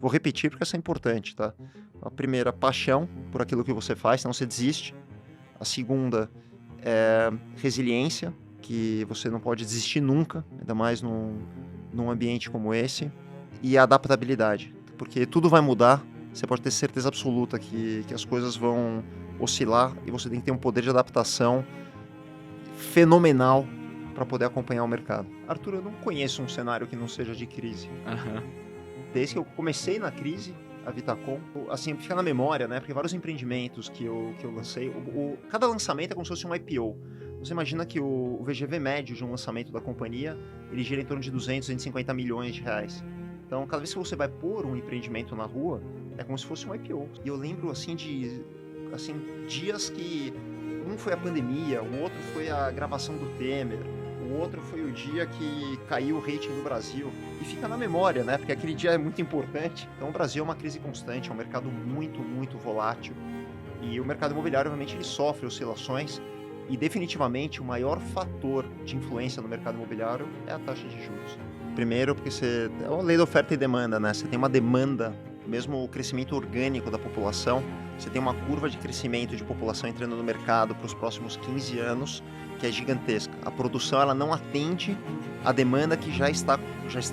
Vou repetir porque isso é importante, tá? A primeira, paixão por aquilo que você faz, senão você desiste. A segunda é resiliência, que você não pode desistir nunca, ainda mais num ambiente como esse. E a adaptabilidade, porque tudo vai mudar, você pode ter certeza absoluta que as coisas vão oscilar e você tem que ter um poder de adaptação fenomenal para poder acompanhar o mercado. Arthur, eu não conheço um cenário que não seja de crise. Aham. Desde que eu comecei na crise, a Vitacom, assim, fica na memória, né? Porque vários empreendimentos que eu lancei, cada lançamento é como se fosse um IPO. Você imagina que o VGV médio de um lançamento da companhia, ele gira em torno de 200, 250 milhões de reais. Então, cada vez que você vai pôr um empreendimento na rua, é como se fosse um IPO. E eu lembro, assim, de dias que um foi a pandemia, o outro foi a gravação do Temer, o outro foi o dia que caiu o rating do Brasil. E fica na memória, né? Porque aquele dia é muito importante. Então o Brasil é uma crise constante, é um mercado muito, muito volátil. E o mercado imobiliário, obviamente, ele sofre oscilações. E definitivamente o maior fator de influência no mercado imobiliário é a taxa de juros. Primeiro, porque é uma lei da oferta e demanda, né? Você tem uma demanda, mesmo o crescimento orgânico da população, você tem uma curva de crescimento de população entrando no mercado para os próximos 15 anos, que é gigantesca. A produção ela não atende a demanda que já está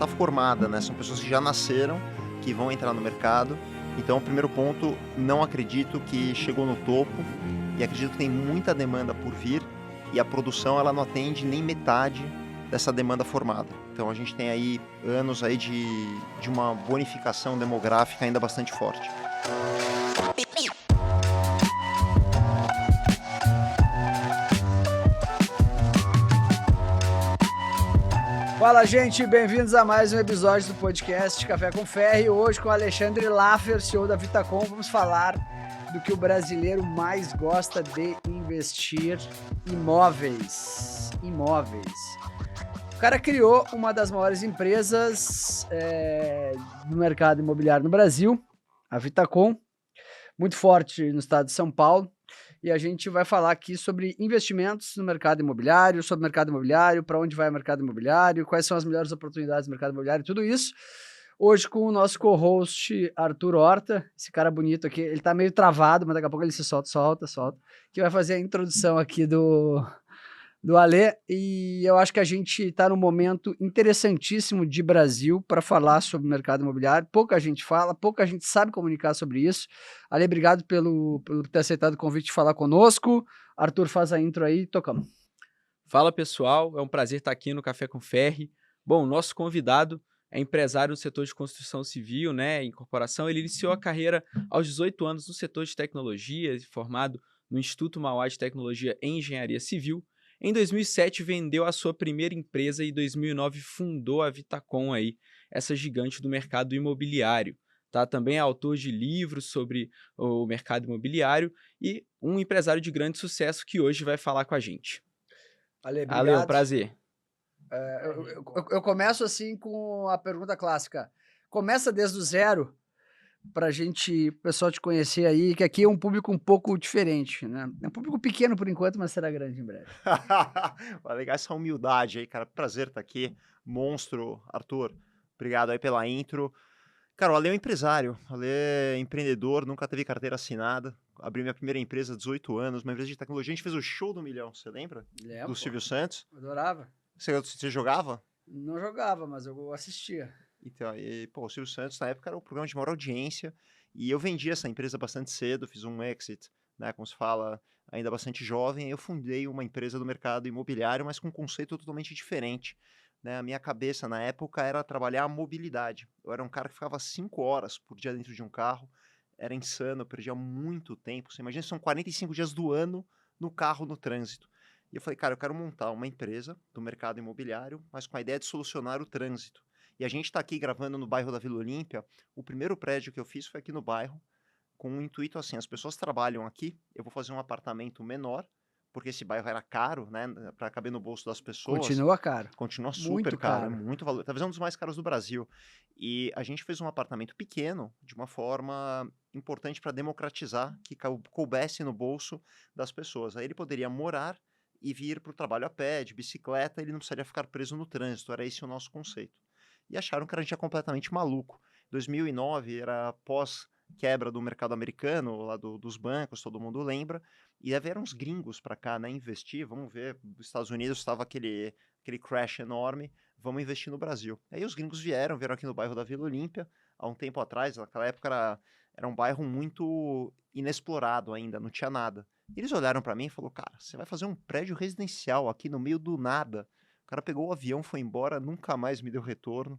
formada, né? São pessoas que já nasceram, que vão entrar no mercado. Então, o primeiro ponto, não acredito que chegou no topo e acredito que tem muita demanda por vir e a produção ela não atende nem metade dessa demanda formada. Então, a gente tem aí anos aí de uma bonificação demográfica ainda bastante forte. Fala, gente, bem-vindos a mais um episódio do podcast Café com Ferri. Hoje com o Alexandre Laffer, CEO da Vitacom, vamos falar do que o brasileiro mais gosta de investir: imóveis. O cara criou uma das maiores empresas no mercado imobiliário no Brasil, a Vitacom, muito forte no estado de São Paulo. E a gente vai falar aqui sobre investimentos no mercado imobiliário, sobre o mercado imobiliário, para onde vai o mercado imobiliário, quais são as melhores oportunidades do mercado imobiliário, tudo isso. Hoje com o nosso co-host Arthur Horta, esse cara bonito aqui, ele tá meio travado, mas daqui a pouco ele se solta, que vai fazer a introdução aqui do Alê, e eu acho que a gente está num momento interessantíssimo de Brasil para falar sobre o mercado imobiliário. Pouca gente fala, pouca gente sabe comunicar sobre isso. Alê, obrigado por ter aceitado o convite de falar conosco. Arthur, faz a intro aí, tocamos. Fala, pessoal, é um prazer estar aqui no Café com Ferri. Bom, nosso convidado é empresário no setor de construção civil, né, em corporação. Ele iniciou a carreira aos 18 anos no setor de tecnologia, formado no Instituto Mauá de Tecnologia em Engenharia Civil. Em 2007, vendeu a sua primeira empresa e em 2009 fundou a Vitacom, aí, essa gigante do mercado imobiliário. Tá? Também é autor de livros sobre o mercado imobiliário e um empresário de grande sucesso que hoje vai falar com a gente. Ale, Ale, é um obrigado. prazer. Eu começo assim com a pergunta clássica. Começa desde o zero, para o pessoal te conhecer aí, que aqui é um público um pouco diferente, né? É um público pequeno por enquanto, mas será grande em breve. Legal essa humildade aí, cara. Prazer estar aqui. Monstro, Arthur. Obrigado aí pela intro. Cara, o Ale é um empresário, o Ale é empreendedor, nunca teve carteira assinada. Abri minha primeira empresa há 18 anos, uma empresa de tecnologia. A gente fez o Show do Milhão, você lembra? Lembro, Do Silvio Santos. adorava. Você jogava? Não jogava, mas eu assistia. Então, o Silvio Santos na época era o programa de maior audiência e eu vendi essa empresa bastante cedo, fiz um exit, né, como se fala, ainda bastante jovem. Eu fundei uma empresa do mercado imobiliário, mas com um conceito totalmente diferente. Né? A minha cabeça na época era trabalhar a mobilidade. Eu era um cara que ficava 5 horas por dia dentro de um carro, era insano, eu perdia muito tempo. Você imagina, são 45 dias do ano no carro, no trânsito. E eu falei, cara, eu quero montar uma empresa do mercado imobiliário, mas com a ideia de solucionar o trânsito. E a gente está aqui gravando no bairro da Vila Olímpia. O primeiro prédio que eu fiz foi aqui no bairro, com um intuito assim: as pessoas trabalham aqui, eu vou fazer um apartamento menor, porque esse bairro era caro, né, para caber no bolso das pessoas. Continua caro. Continua super Muito caro, é caro. muito valor. Talvez um dos mais caros do Brasil. E a gente fez um apartamento pequeno, de uma forma importante para democratizar, que coubesse no bolso das pessoas. Aí ele poderia morar e vir para o trabalho a pé, de bicicleta, ele não precisaria ficar preso no trânsito. Era esse o nosso conceito. E acharam que a gente é completamente maluco. 2009 era pós-quebra do mercado americano, lá dos bancos, todo mundo lembra, e aí vieram uns gringos para cá, né, investir, vamos ver, os Estados Unidos estava aquele crash enorme, vamos investir no Brasil. Aí os gringos vieram aqui no bairro da Vila Olímpia, há um tempo atrás, naquela época era um bairro muito inexplorado ainda, não tinha nada. Eles olharam para mim e falaram, cara, você vai fazer um prédio residencial aqui no meio do nada. O cara pegou o avião, foi embora, nunca mais me deu retorno.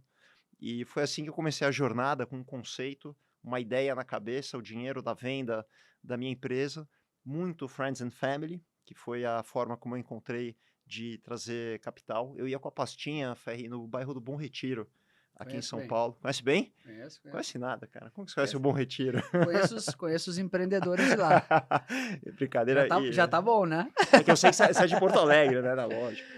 E foi assim que eu comecei a jornada com um conceito, uma ideia na cabeça, o dinheiro da venda da minha empresa, muito friends and family, que foi a forma como eu encontrei de trazer capital. Eu ia com a pastinha, Ferri, no bairro do Bom Retiro, aqui em Conheço São bem. Paulo. Conhece bem? Conheço. Conhece nada, cara. Como que você conhece o Bom Retiro? Conheço os empreendedores de lá. Brincadeira. Já tá bom, né? É que eu sei que você é de Porto Alegre, né? Na lógica.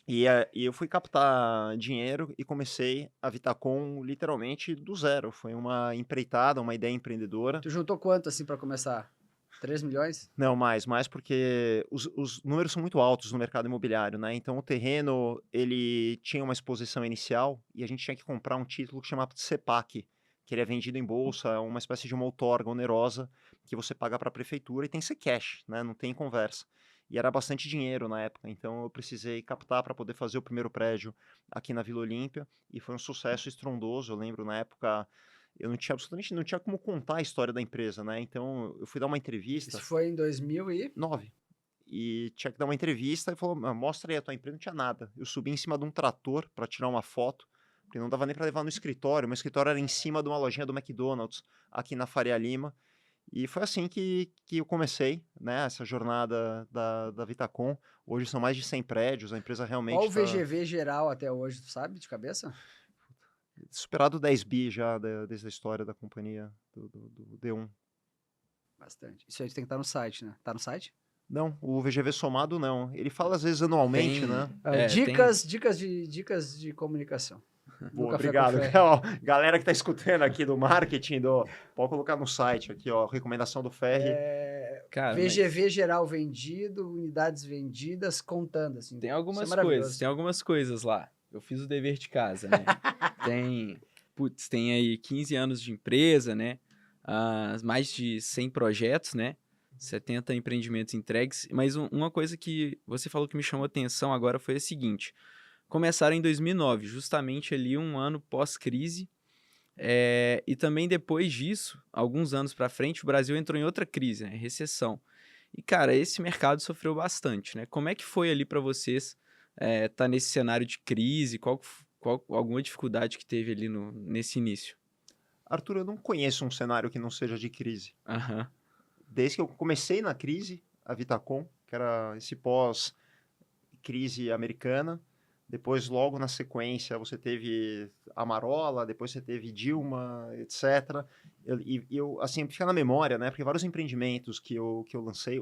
E eu fui captar dinheiro e comecei a Vitacom literalmente do zero. Foi uma empreitada, uma ideia empreendedora. Tu juntou quanto, assim, pra começar? 3 milhões? Não, mais porque os números são muito altos no mercado imobiliário, né? Então o terreno, ele tinha uma exposição inicial e a gente tinha que comprar um título que chamava de CEPAC, que ele é vendido em bolsa, é uma espécie de uma outorga onerosa que você paga para a prefeitura e tem que ser cash, né? Não tem conversa. E era bastante dinheiro na época, então eu precisei captar para poder fazer o primeiro prédio aqui na Vila Olímpia e foi um sucesso estrondoso. Eu lembro na época eu não tinha absolutamente não tinha como contar a história da empresa, né? Então eu fui dar uma entrevista. Isso foi em 2009. 9. E tinha que dar uma entrevista e falou: mostra aí a tua empresa, não tinha nada. Eu subi em cima de um trator para tirar uma foto, porque não dava nem para levar no escritório. Meu escritório era em cima de uma lojinha do McDonald's, aqui na Faria Lima. E foi assim que eu comecei, né, essa jornada da Vitacom. Hoje são mais de 100 prédios, a empresa realmente Qual o está VGV geral até hoje, tu sabe, de cabeça? superado 10 bi já desde a história da companhia do D1. Bastante. Isso aí tem que estar no site, né? Tá no site? Não, o VGV somado não. Ele fala às vezes anualmente, Tem- né? Dicas de comunicação. do Boa, Café com obrigado. Ferri. Ó, galera que tá escutando aqui do marketing, pode colocar no site aqui, ó, recomendação do Ferri. Cara, VGV geral vendido, unidades vendidas, contando, assim. tem Isso é algumas maravilhoso. coisas, tem algumas coisas lá. Eu fiz o dever de casa, né? tem aí 15 anos de empresa, né? Mais de 100 projetos, né? 70 empreendimentos entregues. Mas uma coisa que você falou que me chamou a atenção agora foi a seguinte. Começaram em 2009, justamente ali um ano pós-crise. E também depois disso, alguns anos para frente, o Brasil entrou em outra crise, né? Recessão. E, cara, esse mercado sofreu bastante, né? Como é que foi ali para vocês tá nesse cenário de crise? Qual alguma dificuldade que teve ali nesse início? Arthur, eu não conheço um cenário que não seja de crise. Aham. Desde que eu comecei na crise, a Vitacom, que era esse pós-crise americana, depois, logo na sequência, você teve a Marola, depois você teve Dilma, etc. Eu assim, fica na memória, né? Porque vários empreendimentos que eu lancei,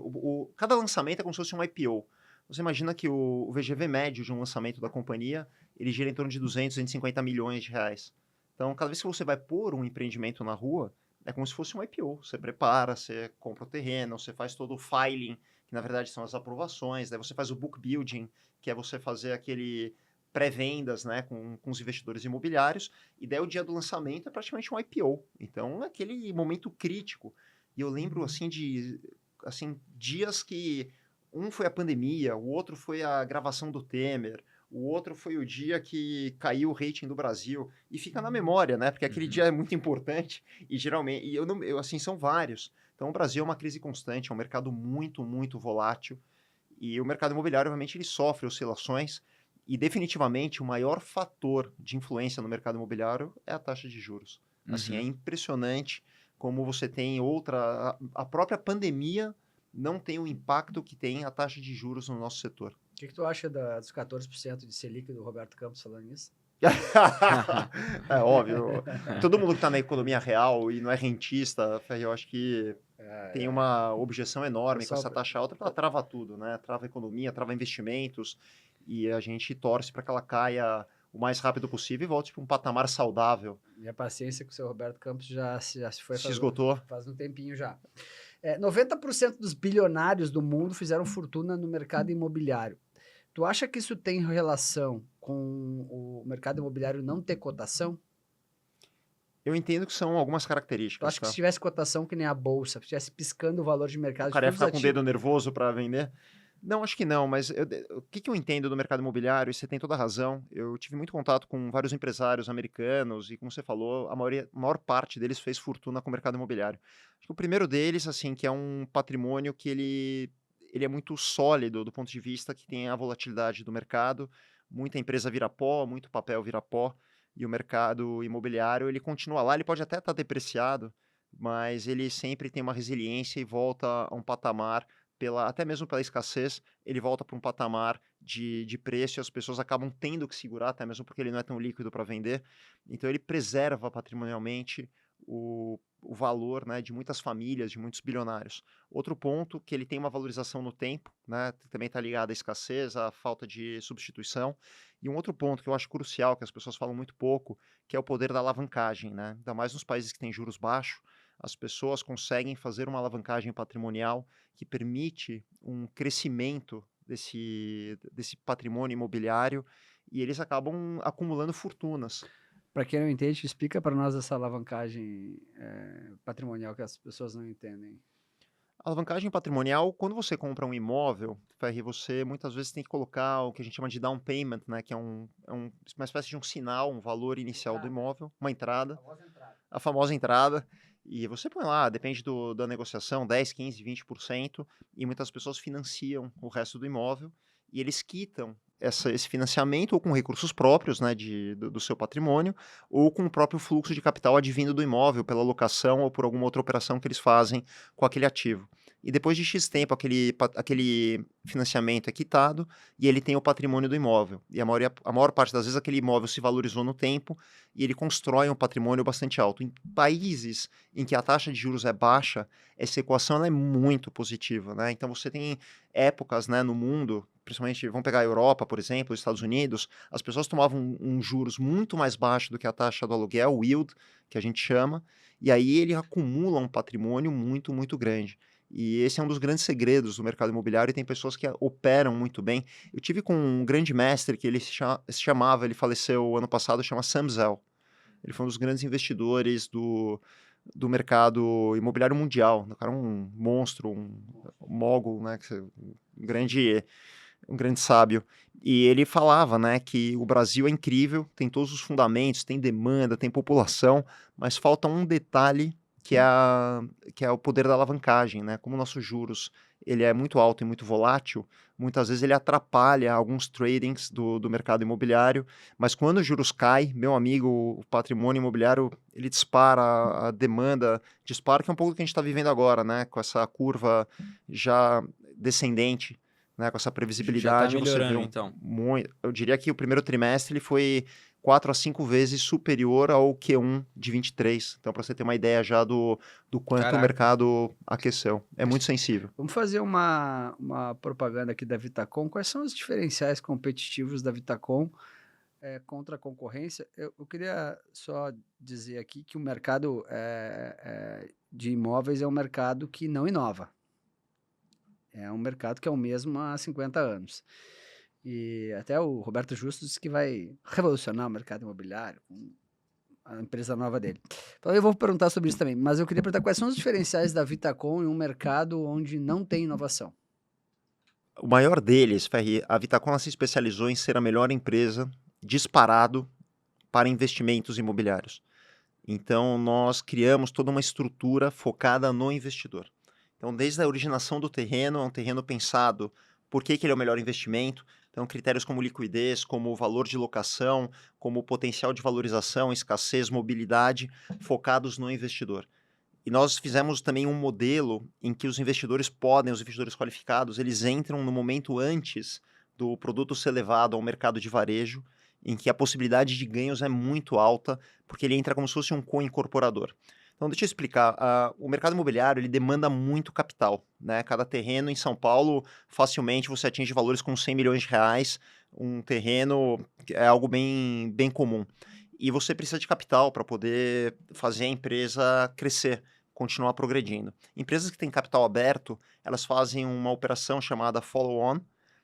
cada lançamento é como se fosse um IPO. Você imagina que o VGV médio de um lançamento da companhia, ele gira em torno de 200, 250 milhões de reais. Então, cada vez que você vai pôr um empreendimento na rua, é como se fosse um IPO. Você prepara, você compra o terreno, você faz todo o filing, que na verdade são as aprovações, daí você faz o book building, que é você fazer aquele pré-vendas, né, com os investidores imobiliários, e daí o dia do lançamento é praticamente um IPO. Então, é aquele momento crítico. E eu lembro, assim, de dias que um foi a pandemia, o outro foi a gravação do Temer, o outro foi o dia que caiu o rating do Brasil, e fica na memória, né, porque aquele dia é muito importante, e geralmente, assim, são vários. Então, o Brasil é uma crise constante, é um mercado muito, muito volátil, e o mercado imobiliário, obviamente, ele sofre oscilações, e definitivamente o maior fator de influência no mercado imobiliário é a taxa de juros. Assim, é impressionante como você tem a própria pandemia não tem o impacto que tem a taxa de juros no nosso setor. O que tu acha dos 14% de Selic do Roberto Campos falando nisso? É óbvio. Todo mundo que está na economia real e não é rentista, eu acho que tem uma objeção enorme com essa taxa alta, porque ela trava tudo, né? Trava a economia, trava investimentos, e a gente torce para que ela caia o mais rápido possível e volte para um patamar saudável. Minha paciência com o seu Roberto Campos já se foi. Se esgotou. Faz um tempinho já. 90% dos bilionários do mundo fizeram fortuna no mercado imobiliário. Tu acha que isso tem relação com o mercado imobiliário não ter cotação? Eu entendo que são algumas Eu características, acho que tá? se tivesse cotação que nem a bolsa, se tivesse piscando o valor de mercado O de cara ia todos os ficar com o ativos. dedo nervoso para vender? Não, acho que não, mas o que que eu entendo do mercado imobiliário, e você tem toda a razão, eu tive muito contato com vários empresários americanos e, como você falou, a maior parte deles fez fortuna com o mercado imobiliário. Acho que o primeiro deles, assim, que é um patrimônio que ele é muito sólido do ponto de vista que tem a volatilidade do mercado, muita empresa vira pó, muito papel vira pó, e o mercado imobiliário, ele continua lá, ele pode até estar depreciado, mas ele sempre tem uma resiliência e volta a um patamar até mesmo pela escassez, ele volta para um patamar de preço e as pessoas acabam tendo que segurar, até mesmo porque ele não é tão líquido para vender. Então, ele preserva patrimonialmente o valor, né, de muitas famílias, de muitos bilionários. Outro ponto, que ele tem uma valorização no tempo, né, também está ligado à escassez, à falta de substituição. E um outro ponto que eu acho crucial, que as pessoas falam muito pouco, que é o poder da alavancagem, né? Ainda mais nos países que têm juros baixos, as pessoas conseguem fazer uma alavancagem patrimonial que permite um crescimento desse patrimônio imobiliário e eles acabam acumulando fortunas. Para quem não entende, explica para nós essa alavancagem patrimonial que as pessoas não entendem. A alavancagem patrimonial, quando você compra um imóvel, Ferri, você muitas vezes tem que colocar o que a gente chama de down payment, né, que é uma espécie de um sinal, um valor inicial do imóvel, uma entrada, a famosa entrada, e você põe lá, depende da negociação, 10, 15, 20%, e muitas pessoas financiam o resto do imóvel, e eles quitam esse financiamento ou com recursos próprios, né, do seu patrimônio, ou com o próprio fluxo de capital advindo do imóvel, pela locação ou por alguma outra operação que eles fazem com aquele ativo. E depois de X tempo, aquele financiamento é quitado e ele tem o patrimônio do imóvel. E a maior parte das vezes aquele imóvel se valorizou no tempo e ele constrói um patrimônio bastante alto. Em países em que a taxa de juros é baixa, essa equação ela é muito positiva, né? Então você tem épocas, né, no mundo, principalmente, vamos pegar a Europa, por exemplo, os Estados Unidos, as pessoas tomavam juros muito mais baixo do que a taxa do aluguel, o yield, que a gente chama, e aí ele acumula um patrimônio muito, muito grande. E esse é um dos grandes segredos do mercado imobiliário e tem pessoas que operam muito bem. Eu tive com um grande mestre que ele ele faleceu ano passado, chama Sam Zell. Ele foi um dos grandes investidores do mercado imobiliário mundial. O cara é um monstro, um mogul, né? Um grande sábio. E ele falava, né, que o Brasil é incrível, tem todos os fundamentos, tem demanda, tem população, mas falta um detalhe que é o poder da alavancagem, né? Como o nosso juros ele é muito alto e muito volátil, muitas vezes ele atrapalha alguns tradings do mercado imobiliário, mas quando os juros caem, meu amigo, o patrimônio imobiliário, ele dispara, a demanda dispara, que é um pouco do que a gente está vivendo agora, né? Com essa curva já descendente, né, com essa Já tá previsibilidade, você vê melhorando, então. eu diria que o primeiro trimestre ele foi 4 a 5 vezes superior ao Q1 de 23. Então, para você ter uma ideia já do quanto o Caraca. mercado aqueceu. É muito sensível. Vamos fazer uma propaganda aqui da Vitacom. Quais são os diferenciais competitivos da Vitacom contra a concorrência? Eu queria só dizer aqui que o mercado de imóveis é um mercado que não inova. É um mercado que é o mesmo há 50 anos. E até o Roberto Justo disse que vai revolucionar o mercado imobiliário com a empresa nova dele. Então eu vou perguntar sobre isso também, mas eu queria perguntar quais são os diferenciais da Vitacom em um mercado onde não tem inovação. O maior deles, Ferri, a Vitacom se especializou em ser a melhor empresa disparado para investimentos imobiliários. Então, nós criamos toda uma estrutura focada no investidor. Então, desde a originação do terreno, é um terreno pensado por que ele é o melhor investimento. Então, critérios como liquidez, como valor de locação, como potencial de valorização, escassez, mobilidade, focados no investidor. E nós fizemos também um modelo em que os investidores qualificados, eles entram no momento antes do produto ser levado ao mercado de varejo, em que a possibilidade de ganhos é muito alta, porque ele entra como se fosse um co-incorporador. Então, deixa eu explicar. O mercado imobiliário ele demanda muito capital, né? Cada terreno em São Paulo, facilmente você atinge valores com 100 milhões de reais. Um terreno é algo bem, bem comum. E você precisa de capital para poder fazer a empresa crescer, continuar progredindo. Empresas que têm capital aberto, elas fazem uma operação chamada follow-on,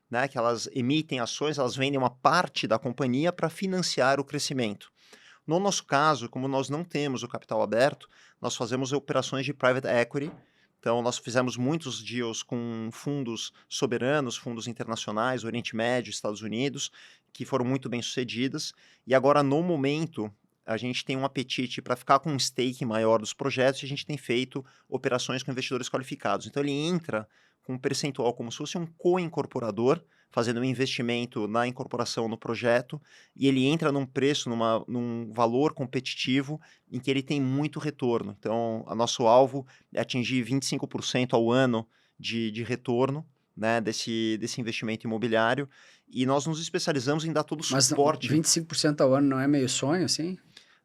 né? Que elas emitem ações, elas vendem uma parte da companhia para financiar o crescimento. No nosso caso, como nós não temos o capital aberto, nós fazemos operações de private equity. Então, nós fizemos muitos deals com fundos soberanos, fundos internacionais, Oriente Médio, Estados Unidos, que foram muito bem sucedidas. E agora, no momento, a gente tem um apetite para ficar com um stake maior dos projetos e a gente tem feito operações com investidores qualificados. Então, ele entra com um percentual como se fosse um co-incorporador, fazendo um investimento na incorporação no projeto, e ele entra num preço, num valor competitivo em que ele tem muito retorno. Então, o nosso alvo é atingir 25% ao ano de retorno, né, desse investimento imobiliário, e nós nos especializamos em dar todo o suporte. Mas 25% ao ano não é meio sonho, assim?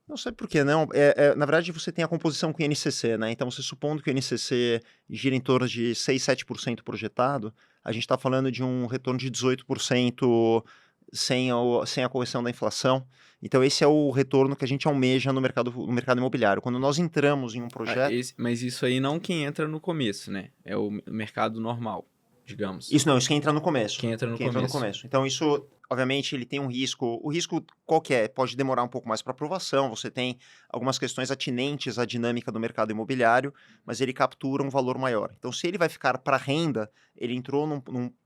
Não sei por que não. Na verdade, você tem a composição com o INCC, né? Então, você supondo que o INCC gira em torno de 6, 7% projetado, a gente está falando de um retorno de 18% sem a correção da inflação. Então, esse é o retorno que a gente almeja no mercado imobiliário. Quando nós entramos em um projeto... Mas isso aí não quem entra no começo, né? É o mercado normal, digamos. Isso quem entra no começo. Quem entra no começo. Então, isso, obviamente, ele tem um risco. O risco qual que é? Pode demorar um pouco mais para aprovação, você tem algumas questões atinentes à dinâmica do mercado imobiliário, mas ele captura um valor maior. Então, se ele vai ficar para renda, ele entrou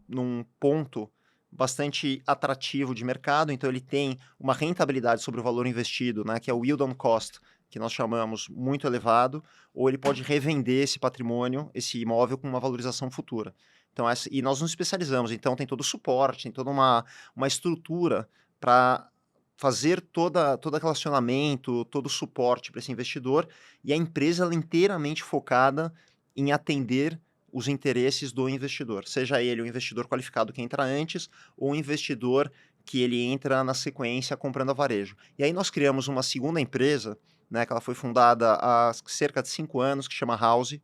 num ponto bastante atrativo de mercado, então ele tem uma rentabilidade sobre o valor investido, né, que é o yield on cost, que nós chamamos muito elevado, ou ele pode revender esse patrimônio, esse imóvel, com uma valorização futura. Então, e nós nos especializamos, então tem todo o suporte, tem toda uma estrutura para fazer todo relacionamento, todo o suporte para esse investidor, e a empresa ela é inteiramente focada em atender os interesses do investidor, seja ele um investidor qualificado que entra antes, ou um investidor que ele entra na sequência comprando a varejo. E aí nós criamos uma segunda empresa, né, que ela foi fundada há cerca de 5 anos, que chama House,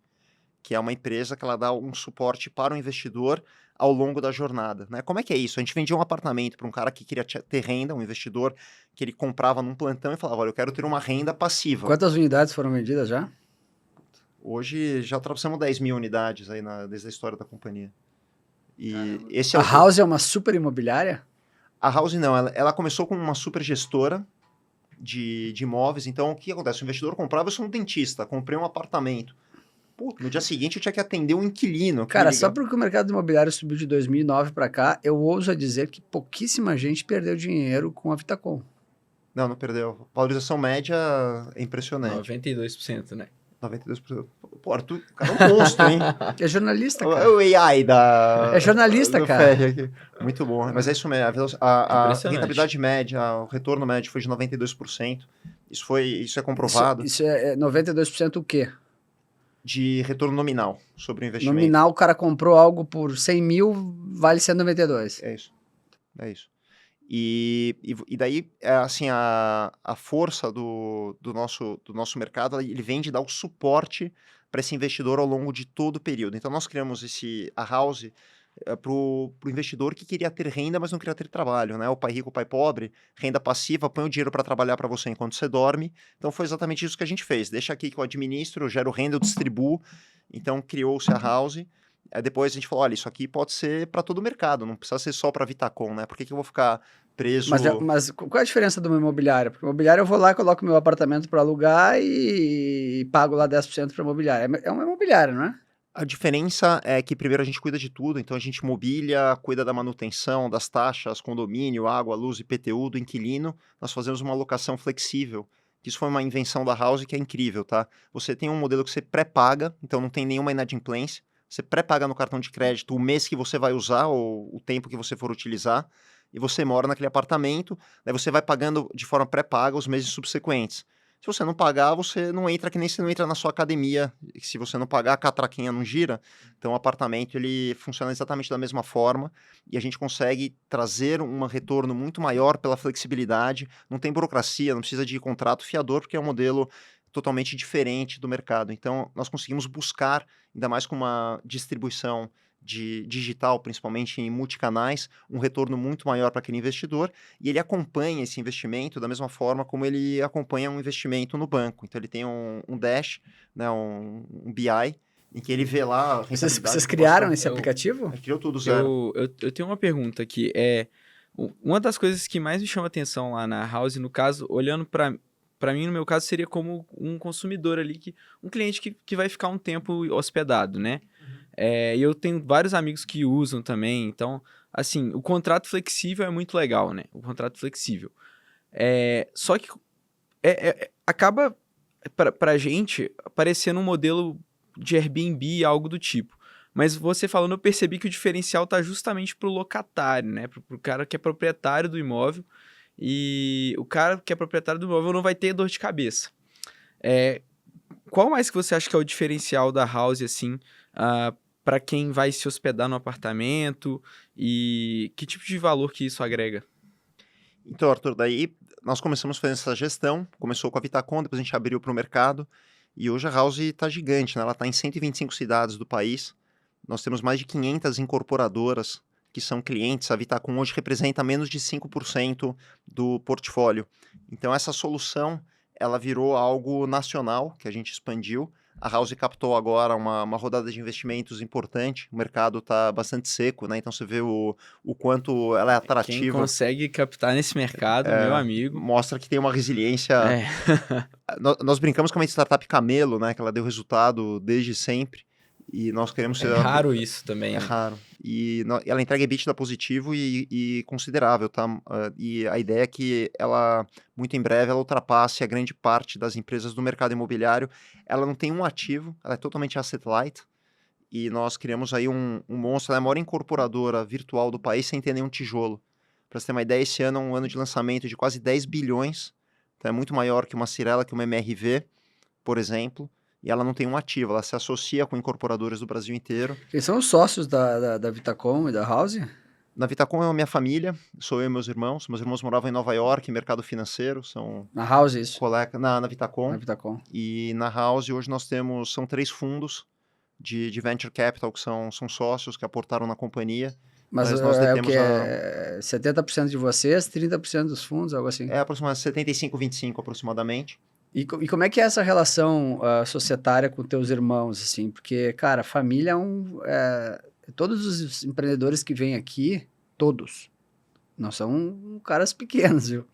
que é uma empresa que ela dá um suporte para o investidor ao longo da jornada, né? Como é que é isso? A gente vendia um apartamento para um cara que queria ter renda, um investidor que ele comprava num plantão e falava, olha, eu quero ter uma renda passiva. Quantas unidades foram vendidas já? Hoje já ultrapassamos 10 mil unidades aí desde a história da companhia. E esse a House é uma super imobiliária? A House não, ela começou como uma super gestora de imóveis. Então, o que acontece? O investidor comprava, eu sou um dentista, comprei um apartamento. Pô, no dia seguinte eu tinha que atender um inquilino. Cara, só porque o mercado imobiliário subiu de 2009 para cá, eu ouso dizer que pouquíssima gente perdeu dinheiro com a Vitacom. Não perdeu. A valorização média é impressionante. 92%, né? 92%. Pô, Arthur, cara, é um monstro, hein? É jornalista, cara. O AI É jornalista, cara. Aqui. Muito bom. Mas é isso mesmo. A rentabilidade média, o retorno médio foi de 92%. Isso é comprovado. Isso é 92% o quê? De retorno nominal sobre o investimento. Nominal, o cara comprou algo por 100 mil, vale 192. É isso. E daí, assim, a força do nosso mercado, ele vem de dar o suporte para esse investidor ao longo de todo o período. Então, nós criamos a House para o investidor que queria ter renda, mas não queria ter trabalho, né? O pai rico, o pai pobre, renda passiva, põe o dinheiro para trabalhar para você enquanto você dorme. Então, foi exatamente isso que a gente fez. Deixa aqui que eu administro, eu gero renda, eu distribuo. Então, criou-se a House. Depois a gente falou, olha, isso aqui pode ser para todo o mercado, não precisa ser só para Vitacom, né? Por que eu vou ficar preso... Mas qual é a diferença de uma imobiliária? Porque imobiliária eu vou lá, coloco meu apartamento para alugar e pago lá 10% para imobiliária. É uma imobiliária, não é? A diferença é que primeiro a gente cuida de tudo, então a gente mobília, cuida da manutenção, das taxas, condomínio, água, luz, IPTU, do inquilino. Nós fazemos uma alocação flexível. Isso foi uma invenção da House que é incrível, tá? Você tem um modelo que você pré-paga, então não tem nenhuma inadimplência. Você pré-paga no cartão de crédito o mês que você vai usar ou o tempo que você for utilizar e você mora naquele apartamento, daí você vai pagando de forma pré-paga os meses subsequentes. Se você não pagar, você não entra, que nem você não entra na sua academia. Se você não pagar, a catraquinha não gira. Então, o apartamento ele funciona exatamente da mesma forma e a gente consegue trazer um retorno muito maior pela flexibilidade. Não tem burocracia, não precisa de contrato fiador, porque é um modelo totalmente diferente do mercado. Então, nós conseguimos buscar, ainda mais com uma distribuição digital, principalmente em multicanais, um retorno muito maior para aquele investidor, e ele acompanha esse investimento da mesma forma como ele acompanha um investimento no banco. Então, ele tem um dash, né, um BI, em que ele vê lá... Vocês criaram esse aplicativo? Criou tudo zero. Eu tenho uma pergunta aqui. Uma das coisas que mais me chama atenção lá na House, no caso, olhando para para mim, no meu caso, seria como um consumidor ali, um cliente que vai ficar um tempo hospedado, né? E eu tenho vários amigos que usam também, então, assim, o contrato flexível é muito legal, né? O contrato flexível. Só que acaba, pra gente, parecendo um modelo de Airbnb, algo do tipo. Mas você falando, eu percebi que o diferencial tá justamente pro locatário, né? Pro cara que é proprietário do imóvel. E o cara que é proprietário do imóvel não vai ter dor de cabeça. Qual mais que você acha que é o diferencial da House, assim, para quem vai se hospedar no apartamento? E que tipo de valor que isso agrega? Então, Arthur, daí nós começamos fazendo essa gestão, começou com a Vitacom, depois a gente abriu para o mercado, e hoje a House está gigante, né? Ela está em 125 cidades do país, nós temos mais de 500 incorporadoras que são clientes, a Vitacom hoje representa menos de 5% do portfólio. Então essa solução, ela virou algo nacional, que a gente expandiu. A House captou agora uma rodada de investimentos importante, o mercado está bastante seco, né? Então você vê o quanto ela é atrativa. Quem consegue captar nesse mercado, meu amigo. Mostra que tem uma resiliência. Nós brincamos com uma startup camelo, né? Que ela deu resultado desde sempre. E nós queremos ser... É raro isso também, né? Raro. E ela entrega EBITDA positivo e considerável, tá? E a ideia é que ela, muito em breve, ela ultrapasse a grande parte das empresas do mercado imobiliário. Ela não tem um ativo, ela é totalmente asset light. E nós criamos aí um monstro, ela é a maior incorporadora virtual do país sem ter nenhum tijolo. Para você ter uma ideia, esse ano é um ano de lançamento de quase 10 bilhões. Então é muito maior que uma Cirela, que uma MRV, por exemplo. E ela não tem um ativo, ela se associa com incorporadores do Brasil inteiro. Quem são os sócios da Vitacom e da House? Na Vitacom é a minha família, sou eu e meus irmãos. Meus irmãos moravam em Nova York, mercado financeiro, são... Na House, isso? Na Vitacom. Na Vitacom. E na House, hoje nós são 3 fundos de Venture Capital, que são sócios que aportaram na companhia. Mas nós é o que? 70% de vocês, 30% dos fundos, algo assim? É aproximadamente 75-25 aproximadamente. E como é que é essa relação societária com teus irmãos, assim? Porque, cara, família todos os empreendedores que vêm aqui, todos, não são caras pequenos, viu?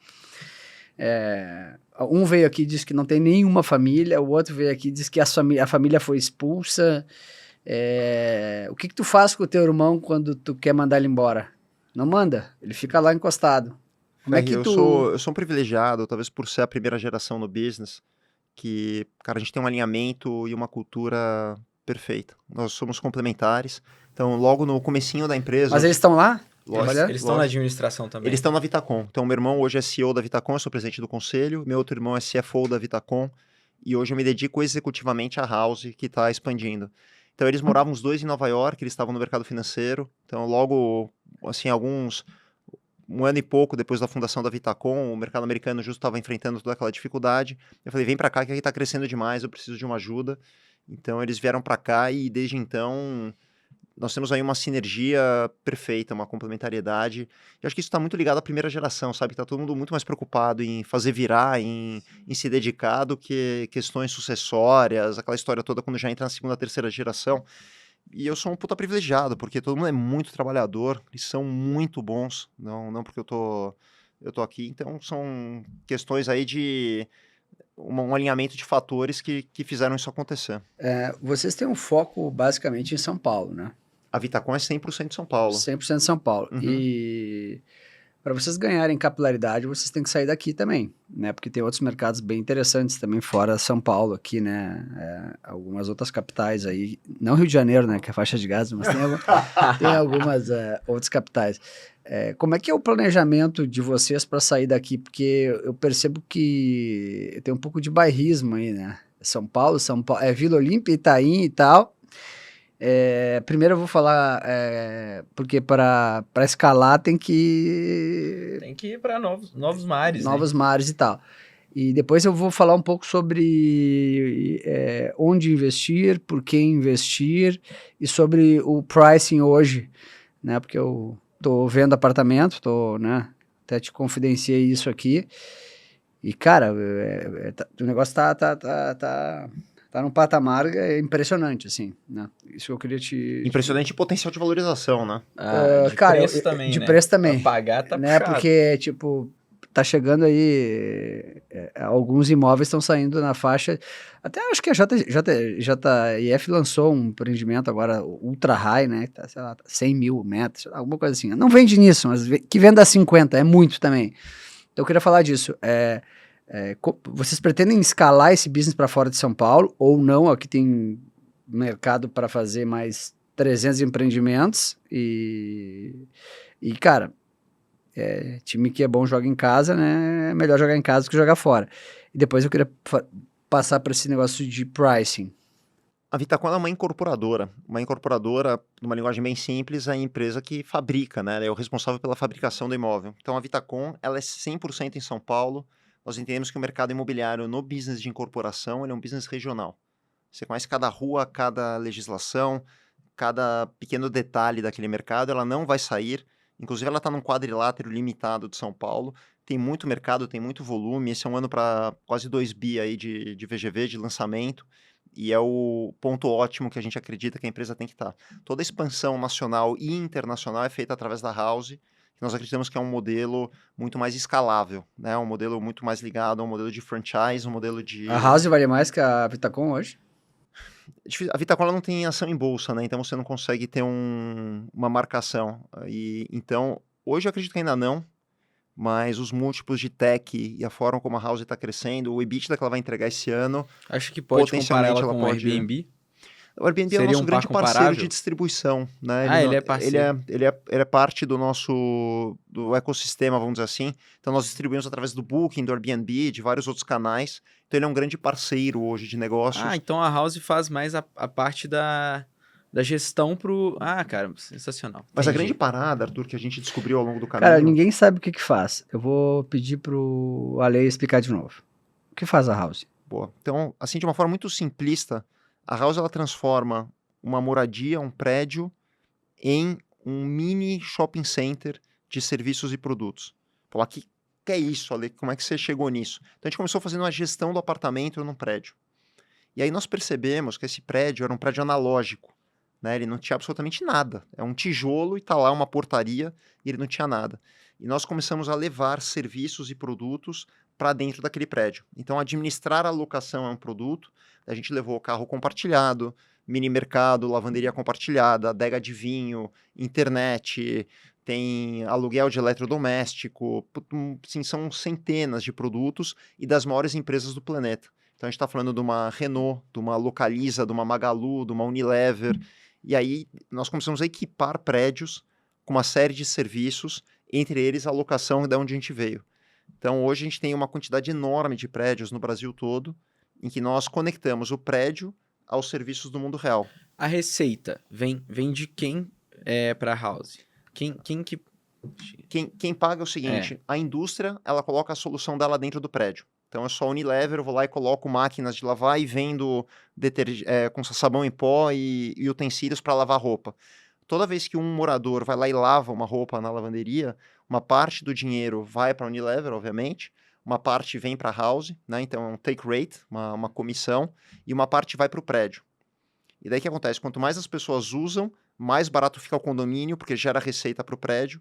Um veio aqui e disse que não tem nenhuma família, o outro veio aqui e disse que a família foi expulsa. O que tu faz com o teu irmão quando tu quer mandar ele embora? Não manda, ele fica lá encostado. Como é que eu sou um privilegiado, talvez por ser a primeira geração no business, que, cara, a gente tem um alinhamento e uma cultura perfeita. Nós somos complementares. Então, logo no comecinho da empresa... Mas eles estão lá? Eles estão na administração também. Eles estão na Vitacom. Então, meu irmão hoje é CEO da Vitacom, eu sou presidente do conselho. Meu outro irmão é CFO da Vitacom. E hoje eu me dedico executivamente à House, que está expandindo. Então, eles moravam os dois em Nova York, eles estavam no mercado financeiro. Então, logo, assim, um ano e pouco depois da fundação da Vitacom, o mercado americano justo estava enfrentando toda aquela dificuldade. Eu falei, vem para cá que aqui está crescendo demais, eu preciso de uma ajuda. Então, eles vieram para cá e desde então nós temos aí uma sinergia perfeita, uma complementariedade. E acho que isso está muito ligado à primeira geração, sabe? Que está todo mundo muito mais preocupado em fazer virar, em se dedicar do que questões sucessórias, aquela história toda quando já entra na segunda, terceira geração. E eu sou um puta privilegiado, porque todo mundo é muito trabalhador, eles são muito bons, não porque eu tô aqui. Então, são questões aí de um alinhamento de fatores que fizeram isso acontecer. Vocês têm um foco basicamente em São Paulo, né? A Vitacom é 100% de São Paulo. 100% de São Paulo. Uhum. E para vocês ganharem capilaridade, vocês têm que sair daqui também, né? Porque tem outros mercados bem interessantes também fora São Paulo aqui, né? Algumas outras capitais aí, não Rio de Janeiro, né? Que é faixa de Gaza, mas tem algumas outras capitais. Como é que é o planejamento de vocês para sair daqui? Porque eu percebo que tem um pouco de bairrismo aí, né? São Paulo, Vila Olímpia, Itaim e tal. Primeiro eu vou falar, porque para escalar tem que ir para novos mares. Novos mares e tal. E depois eu vou falar um pouco sobre onde investir, por que investir e sobre o pricing hoje, né? Porque eu tô vendo apartamento, né? Até te confidenciei isso aqui. E, cara, o negócio tá num patamar impressionante, assim, né? Isso que eu queria te... Impressionante potencial de valorização, né? De preço também, de né? preço também. Pra pagar tá né? puxado. Porque, tipo, tá chegando aí, alguns imóveis estão saindo na faixa, até acho que a JF lançou um empreendimento agora, ultra high, né, tá, sei lá, 100 mil metros, alguma coisa assim. Não vende nisso, mas que venda a 50, é muito também. Então eu queria falar disso. Vocês pretendem escalar esse business para fora de São Paulo ou não? Aqui tem mercado para fazer mais 300 empreendimentos cara, time que é bom joga em casa, né? É melhor jogar em casa do que jogar fora. E depois eu queria passar para esse negócio de pricing. A Vitacom é uma incorporadora. Uma incorporadora, numa linguagem bem simples, é a empresa que fabrica, né? Ela é o responsável pela fabricação do imóvel. Então a Vitacom, ela é 100% em São Paulo. Nós entendemos que o mercado imobiliário no business de incorporação, ele é um business regional. Você conhece cada rua, cada legislação, cada pequeno detalhe daquele mercado, ela não vai sair. Inclusive, ela está num quadrilátero limitado de São Paulo. Tem muito mercado, tem muito volume. Esse é um ano para quase 2 bi aí de VGV, de lançamento. E é o ponto ótimo que a gente acredita que a empresa tem que estar. Toda a expansão nacional e internacional é feita através da House. Nós acreditamos que é um modelo muito mais escalável, né? Um modelo muito mais ligado a um modelo de franchise, um modelo de... A House vale mais que a Vitacom hoje? A Vitacom não tem ação em bolsa, né? Então você não consegue ter uma marcação. Então, hoje eu acredito que ainda não, mas os múltiplos de tech e a forma como a House está crescendo, o EBITDA que ela vai entregar esse ano, Acho que pode comparar ela com o Airbnb. O Airbnb é o Seria nosso um grande par parceiro comparável? de distribuição, né? Ele é parceiro. Ele é parte do nosso ecossistema, vamos dizer assim. Então nós distribuímos através do Booking, do Airbnb, de vários outros canais. Então ele é um grande parceiro hoje de negócios. Então a House faz mais a parte da gestão pro... cara, sensacional. Mas a Entendi. grande parada, Arthur, que a gente descobriu ao longo do caminho... Cara, ninguém sabe o que faz. Eu vou pedir pro Ale explicar de novo. O que faz a House? Boa. Então, assim, de uma forma muito simplista, a House ela transforma uma moradia, um prédio, em um mini shopping center de serviços e produtos. Falar, que é isso, Ale? Como é que você chegou nisso? Então, a gente começou fazendo uma gestão do apartamento num prédio. E aí nós percebemos que esse prédio era um prédio analógico, né? Ele não tinha absolutamente nada. É um tijolo e está lá uma portaria e ele não tinha nada. E nós começamos a levar serviços e produtos para dentro daquele prédio. Então, administrar a locação é um produto. A gente levou o carro compartilhado, mini mercado, lavanderia compartilhada, adega de vinho, internet, tem aluguel de eletrodoméstico. Sim, são centenas de produtos e das maiores empresas do planeta. Então, a gente está falando de uma Renault, de uma Localiza, de uma Magalu, de uma Unilever. E aí, nós começamos a equipar prédios com uma série de serviços, entre eles a locação de onde a gente veio. Então, hoje a gente tem uma quantidade enorme de prédios no Brasil todo, em que nós conectamos o prédio aos serviços do mundo real. A receita vem de quem para a House? Quem paga é o seguinte, a indústria, ela coloca a solução dela dentro do prédio. Então, é só a Unilever, eu vou lá e coloco máquinas de lavar e vendo com sabão em pó e utensílios para lavar roupa. Toda vez que um morador vai lá e lava uma roupa na lavanderia, uma parte do dinheiro vai para a Unilever, obviamente, uma parte vem para a House, né? Então é um take rate, uma comissão, e uma parte vai para o prédio. E daí o que acontece? Quanto mais as pessoas usam, mais barato fica o condomínio, porque gera receita para o prédio.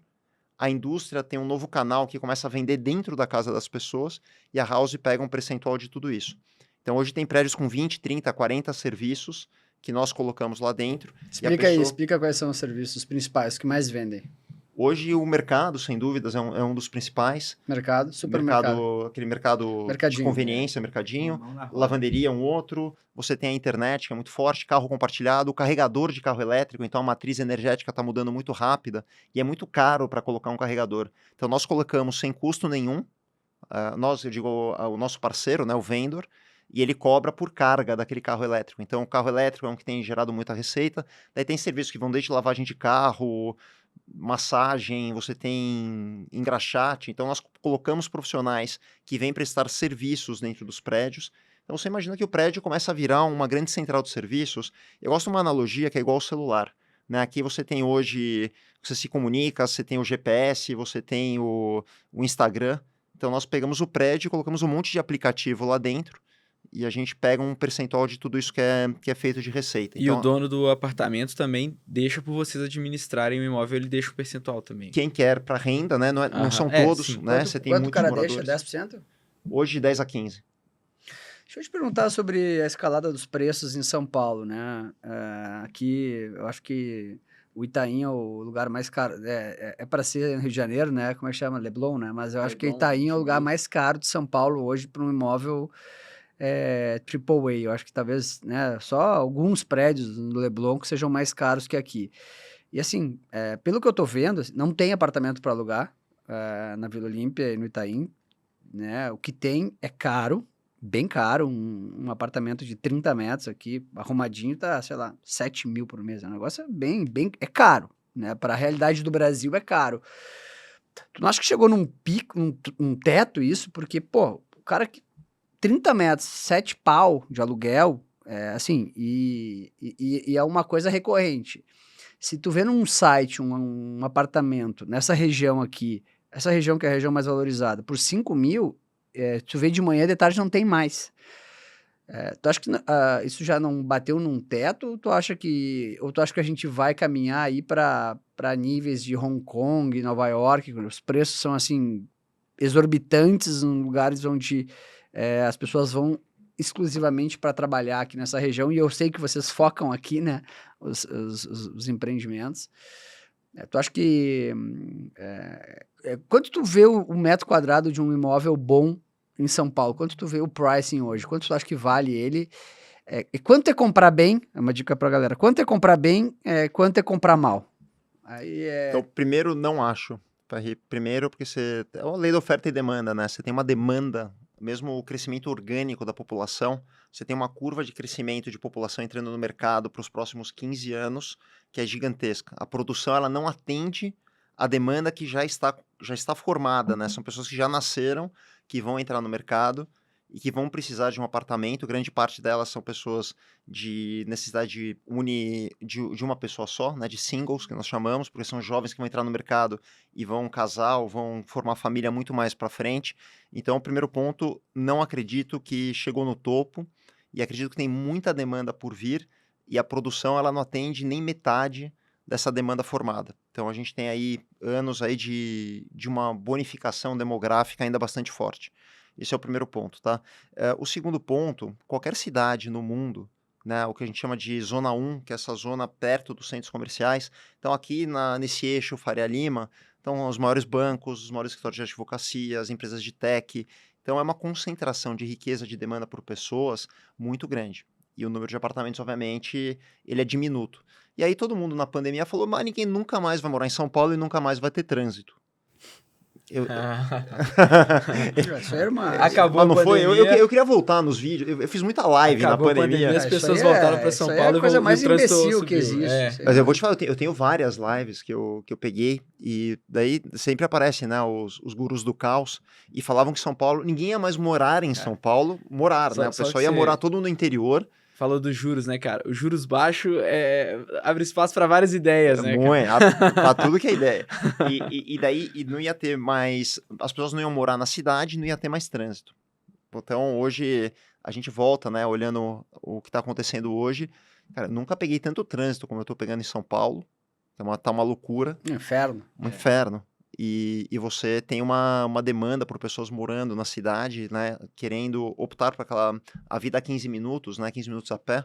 A indústria tem um novo canal que começa a vender dentro da casa das pessoas, e a House pega um percentual de tudo isso. Então hoje tem prédios com 20, 30, 40 serviços que nós colocamos lá dentro. Explica quais são os serviços principais, que mais vendem. Hoje o mercado, sem dúvidas, é um dos principais. Supermercado. Aquele mercado de conveniência, mercadinho. Lavanderia, um outro. Você tem a internet, que é muito forte, carro compartilhado, carregador de carro elétrico. Então a matriz energética está mudando muito rápida e é muito caro para colocar um carregador. Então nós colocamos sem custo nenhum. O nosso parceiro, né, o vendor, e ele cobra por carga daquele carro elétrico. Então o carro elétrico é um que tem gerado muita receita. Daí tem serviços que vão desde lavagem de carro, massagem, você tem engraxate. Então nós colocamos profissionais que vêm prestar serviços dentro dos prédios. Então você imagina que o prédio começa a virar uma grande central de serviços. Eu gosto de uma analogia que é igual ao celular, né? Aqui você tem hoje, você se comunica, você tem o GPS, você tem o Instagram. Então nós pegamos o prédio e colocamos um monte de aplicativo lá dentro e a gente pega um percentual de tudo isso que é feito de receita. E o dono do apartamento também deixa por vocês administrarem o imóvel, ele deixa um percentual também. Quem quer para renda, né? Não são todos, sim. né? Você tem quanto o muitos cara moradores. deixa? 10%? Hoje, de 10 a 15. Deixa eu te perguntar sobre a escalada dos preços em São Paulo, né? Aqui, eu acho que o Itaim é o lugar mais caro. É para ser no Rio de Janeiro, né? Como é que chama? Leblon, né? Mas eu acho que Leblon, Itaim é o lugar Timbu. mais caro de São Paulo hoje para um imóvel AAA. Eu acho que talvez, né, só alguns prédios no Leblon que sejam mais caros que aqui. E assim, pelo que eu tô vendo, não tem apartamento para alugar na Vila Olímpia e no Itaim, né? O que tem é caro, bem caro. Um apartamento de 30 metros aqui, arrumadinho, tá, sei lá, 7 mil por mês. É um negócio bem, é caro, né? Para a realidade do Brasil é caro. Tu não acha que chegou num pico, um teto isso? Porque, pô, o cara que 30 metros, 7 pau de aluguel, assim, e é uma coisa recorrente. Se tu vê num site um apartamento nessa região aqui, essa região que é a região mais valorizada, por 5 mil, tu vê de manhã, de tarde não tem mais. Tu acha que isso já não bateu num teto, ou tu acha que a gente vai caminhar aí para níveis de Hong Kong, Nova York, os preços são assim exorbitantes em lugares onde as pessoas vão exclusivamente para trabalhar aqui nessa região, e eu sei que vocês focam aqui, né, os empreendimentos. Tu acha que quanto tu vê o metro quadrado de um imóvel bom em São Paulo? Quanto tu vê o pricing hoje? Quanto tu acha que vale ele? E quanto é comprar bem? É uma dica pra galera. Quanto é comprar bem? Quanto é comprar mal? Aí Então, primeiro, não acho. Primeiro, porque é uma lei da oferta e demanda, né? Você tem uma demanda, mesmo o crescimento orgânico da população, você tem uma curva de crescimento de população entrando no mercado para os próximos 15 anos, que é gigantesca. A produção, ela não atende a demanda que já está formada, né? São pessoas que já nasceram, que vão entrar no mercado e que vão precisar de um apartamento. Grande parte delas são pessoas de necessidade de uma pessoa só, né? De singles, que nós chamamos, porque são jovens que vão entrar no mercado e vão casar ou vão formar família muito mais para frente. Então, o primeiro ponto, não acredito que chegou no topo, e acredito que tem muita demanda por vir, e a produção ela não atende nem metade dessa demanda formada. Então, a gente tem aí anos aí de uma bonificação demográfica ainda bastante forte. Esse é o primeiro ponto, tá? O segundo ponto, qualquer cidade no mundo, né, o que a gente chama de Zona 1, que é essa zona perto dos centros comerciais. Então, aqui nesse eixo Faria Lima, estão os maiores bancos, os maiores escritórios de advocacia, as empresas de tech. Então, é uma concentração de riqueza de demanda por pessoas muito grande. E o número de apartamentos, obviamente, ele é diminuto. E aí todo mundo na pandemia falou, mas ninguém nunca mais vai morar em São Paulo e nunca mais vai ter trânsito. Isso aí era uma... Acabou não a foi? pandemia. Eu queria voltar nos vídeos. Eu fiz muita live Acabou na a pandemia, pandemia. as Isso pessoas aí voltaram para São isso aí Paulo é a coisa e mais o trânsito imbecil que subiu. existe. É. Isso aí Mas eu vou te falar, eu tenho várias lives que eu peguei, e daí sempre aparecem, né, os gurus do caos, e falavam que São Paulo, ninguém ia mais morar em São Paulo, Só- né? O só pessoal que ia você- morar todo no interior. Falou dos juros, né, cara? Os juros baixos abre espaço para várias ideias, né, cara? Muito, pra tudo que é ideia. E daí não ia ter mais. As pessoas não iam morar na cidade, não ia ter mais trânsito. Então hoje a gente volta, né, olhando o que está acontecendo hoje. Cara, eu nunca peguei tanto trânsito como eu tô pegando em São Paulo. Tá uma loucura, Inferno. um inferno. E você tem uma demanda por pessoas morando na cidade, né, querendo optar por a vida a 15 minutos, né, 15 minutos a pé,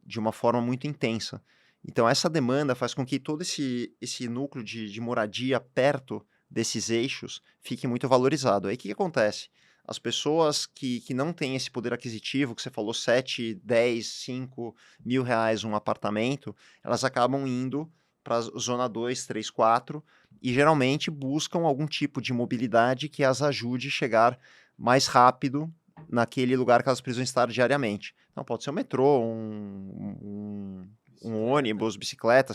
de uma forma muito intensa. Então, essa demanda faz com que todo esse núcleo de moradia perto desses eixos fique muito valorizado. Aí, o que acontece? As pessoas que não têm esse poder aquisitivo, que você falou, 7, 10, 5 mil reais um apartamento, elas acabam indo para a zona 2, 3, 4, e geralmente buscam algum tipo de mobilidade que as ajude a chegar mais rápido naquele lugar que elas precisam estar diariamente. Então, pode ser um metrô, um ônibus, bicicleta,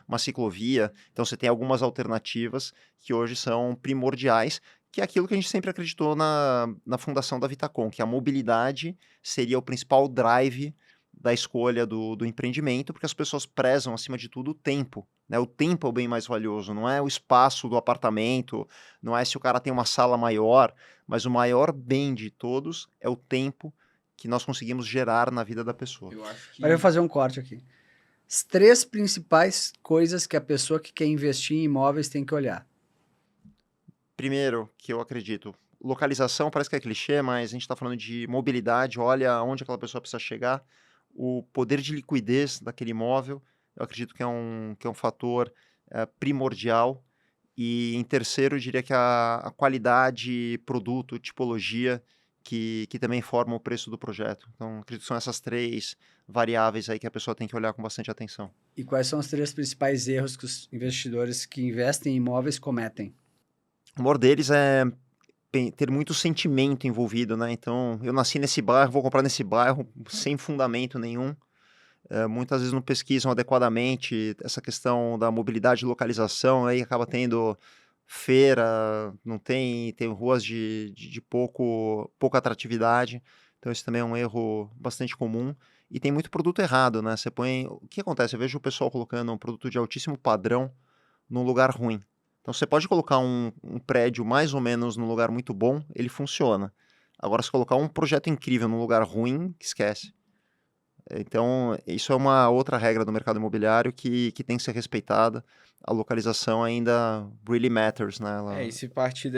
uma ciclovia. Então, você tem algumas alternativas que hoje são primordiais, que é aquilo que a gente sempre acreditou na fundação da Vitacom, que a mobilidade seria o principal drive da escolha do empreendimento, porque as pessoas prezam, acima de tudo, o tempo. Né? O tempo é o bem mais valioso, não é o espaço do apartamento, não é se o cara tem uma sala maior, mas o maior bem de todos é o tempo que nós conseguimos gerar na vida da pessoa. Eu acho que... Mas eu vou fazer um corte aqui. As 3 principais coisas que a pessoa que quer investir em imóveis tem que olhar. Primeiro, que eu acredito, localização parece que é clichê, mas a gente está falando de mobilidade, olha onde aquela pessoa precisa chegar, o poder de liquidez daquele imóvel, eu acredito que é um fator primordial. E em terceiro, eu diria que a qualidade, produto, tipologia, que também forma o preço do projeto. Então, acredito que são essas 3 variáveis aí que a pessoa tem que olhar com bastante atenção. E quais são os 3 principais erros que os investidores que investem em imóveis cometem? O maior deles é ter muito sentimento envolvido, né? Então, eu nasci nesse bairro, vou comprar nesse bairro sem fundamento nenhum. Muitas vezes não pesquisam adequadamente essa questão da mobilidade e localização, aí acaba tendo feira, não tem ruas de pouca atratividade, então esse também é um erro bastante comum, e tem muito produto errado, né? O que acontece? Eu vejo o pessoal colocando um produto de altíssimo padrão num lugar ruim. Então você pode colocar um prédio mais ou menos num lugar muito bom, ele funciona. Agora, se colocar um projeto incrível num lugar ruim, esquece. Então, isso é uma outra regra do mercado imobiliário que tem que ser respeitada. A localização ainda really matters, né? E se partir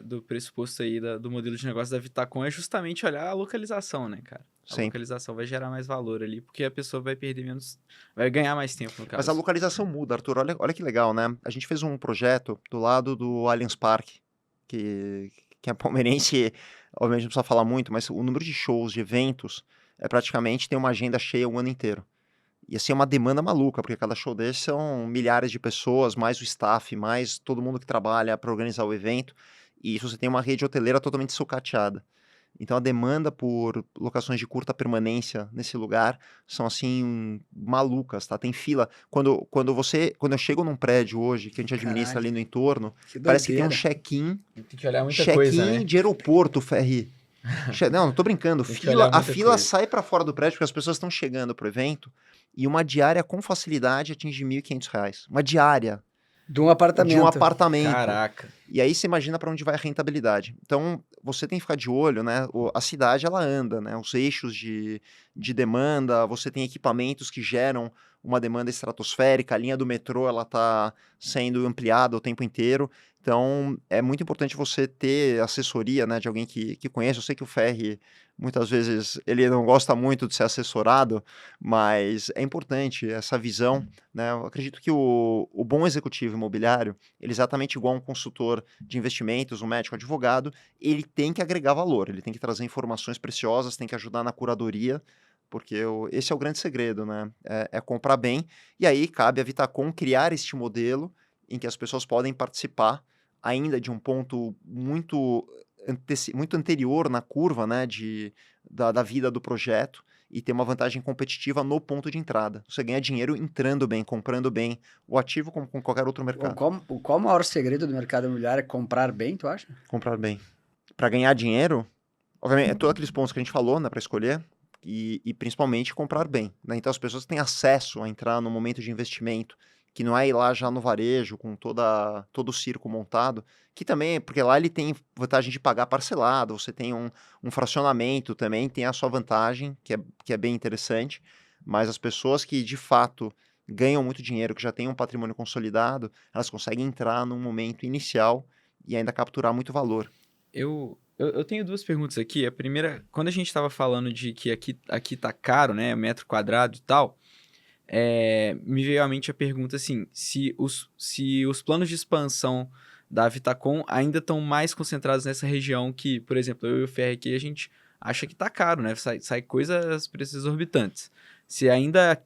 do pressuposto aí do modelo de negócio da Vitacom é justamente olhar a localização, né, cara? A localização vai gerar mais valor ali, porque a pessoa vai perder menos, vai ganhar mais tempo, no caso. Mas a localização muda, Arthur. Olha que legal, né? A gente fez um projeto do lado do Allianz Parque, que é palmeirense, obviamente não precisa falar muito, mas o número de shows, de eventos, praticamente tem uma agenda cheia o ano inteiro. E assim, é uma demanda maluca, porque cada show desse são milhares de pessoas, mais o staff, mais todo mundo que trabalha para organizar o evento. E isso você tem uma rede hoteleira totalmente sucateada. Então a demanda por locações de curta permanência nesse lugar são assim malucas, tá? Tem fila. Quando eu chego num prédio hoje que a gente administra ali no entorno, parece que tem um check-in. Tem que olhar muita coisa, né? De aeroporto, Ferri. Não tô brincando. A fila sai para fora do prédio porque as pessoas estão chegando pro evento e uma diária com facilidade atinge R$1.500. Uma diária. De um apartamento. Caraca. E aí você imagina para onde vai a rentabilidade. Então, você tem que ficar de olho, né? A cidade, ela anda, né? Os eixos de demanda, você tem equipamentos que geram uma demanda estratosférica, a linha do metrô, ela está sendo ampliada o tempo inteiro. Então, é muito importante você ter assessoria, né, de alguém que conhece. Eu sei que o Ferri, muitas vezes, ele não gosta muito de ser assessorado, mas é importante essa visão, né? Eu acredito que o bom executivo imobiliário, ele é exatamente igual um consultor de investimentos, um médico, advogado, ele tem que agregar valor, ele tem que trazer informações preciosas, tem que ajudar na curadoria, porque esse é o grande segredo, né? É comprar bem, e aí cabe a Vitacom criar este modelo em que as pessoas podem participar ainda de um ponto muito anterior na curva, né, da vida do projeto, e ter uma vantagem competitiva no ponto de entrada. Você ganha dinheiro entrando bem, comprando bem o ativo como com qualquer outro mercado. Qual o maior segredo do mercado imobiliário? É comprar bem, tu acha? Comprar bem. Para ganhar dinheiro, obviamente, é todos aqueles pontos que a gente falou, né, para escolher, e principalmente comprar bem, né? Então as pessoas têm acesso a entrar no momento de investimento, que não é ir lá já no varejo com todo o circo montado, que também, porque lá ele tem vantagem de pagar parcelado, você tem um fracionamento também, tem a sua vantagem, que é bem interessante, mas as pessoas que de fato ganham muito dinheiro, que já têm um patrimônio consolidado, elas conseguem entrar num momento inicial e ainda capturar muito valor. Eu tenho 2 perguntas aqui. A primeira, quando a gente estava falando de que aqui tá caro, né, metro quadrado e tal, me veio à mente a pergunta assim, se os planos de expansão da Vitacom ainda estão mais concentrados nessa região que, por exemplo, eu e o Ferri aqui, a gente acha que tá caro, né? Sai coisas, preços exorbitantes. Se ainda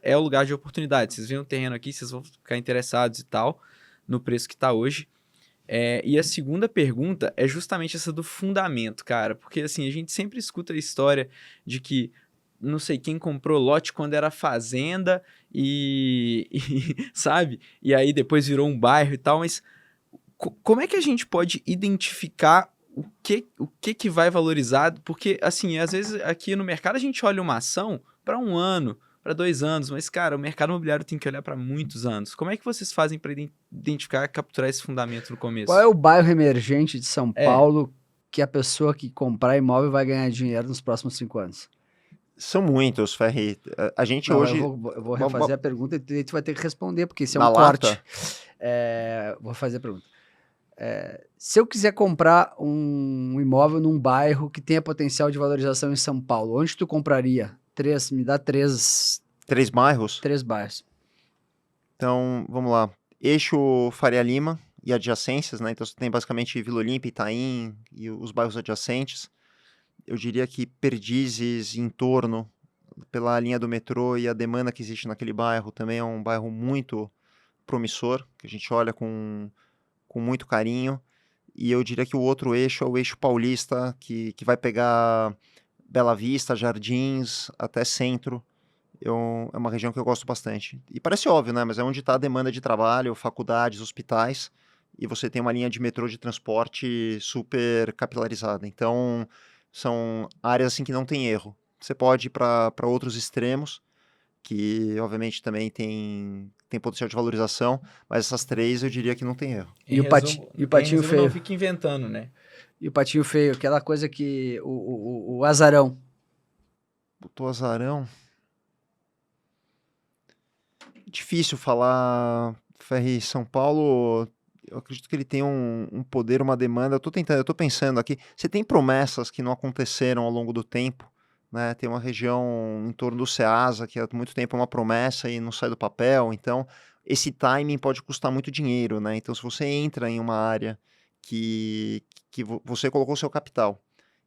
é o lugar de oportunidade, vocês veem um terreno aqui, vocês vão ficar interessados e tal, no preço que tá hoje. E a segunda pergunta é justamente essa do fundamento, cara, porque assim, a gente sempre escuta a história de que não sei quem comprou lote quando era fazenda sabe? E aí depois virou um bairro e tal, mas como é que a gente pode identificar o que vai valorizar? Porque, assim, às vezes aqui no mercado a gente olha uma ação para 1 ano, para 2 anos, mas, cara, o mercado imobiliário tem que olhar para muitos anos. Como é que vocês fazem para identificar e capturar esse fundamento no começo? Qual é o bairro emergente de São Paulo que a pessoa que comprar imóvel vai ganhar dinheiro nos próximos 5 anos? São muitos, Ferri. A gente Não, hoje... eu vou refazer a pergunta e tu vai ter que responder, porque isso é Na um lata? corte. Vou fazer a pergunta. Se eu quiser comprar um imóvel num bairro que tenha potencial de valorização em São Paulo, onde tu compraria? Me dá 3 3 bairros? bairros. Então, vamos lá. Eixo Faria Lima e adjacências, né? Então, você tem basicamente Vila Olímpia, Itaim e os bairros adjacentes. Eu diria que Perdizes, em torno, pela linha do metrô e a demanda que existe naquele bairro, também é um bairro muito promissor, que a gente olha com muito carinho. E eu diria que o outro eixo é o eixo paulista, que vai pegar Bela Vista, Jardins, até Centro. É uma região que eu gosto bastante. E parece óbvio, né? Mas é onde está a demanda de trabalho, faculdades, hospitais, e você tem uma linha de metrô de transporte super capilarizada. Então, são áreas assim que não tem erro. Você pode ir para outros extremos, que obviamente também tem potencial de valorização, mas essas 3 eu diria que não tem erro. E o patinho feio? Não fica inventando, né? E o patinho feio, aquela coisa que o azarão. Botou azarão. Difícil falar, Ferri. São Paulo, eu acredito que ele tem um poder, uma demanda. Eu tô pensando aqui. Você tem promessas que não aconteceram ao longo do tempo, né? Tem uma região em torno do Ceasa, que há muito tempo é uma promessa e não sai do papel. Então, esse timing pode custar muito dinheiro, né? Então, se você entra em uma área que você colocou seu capital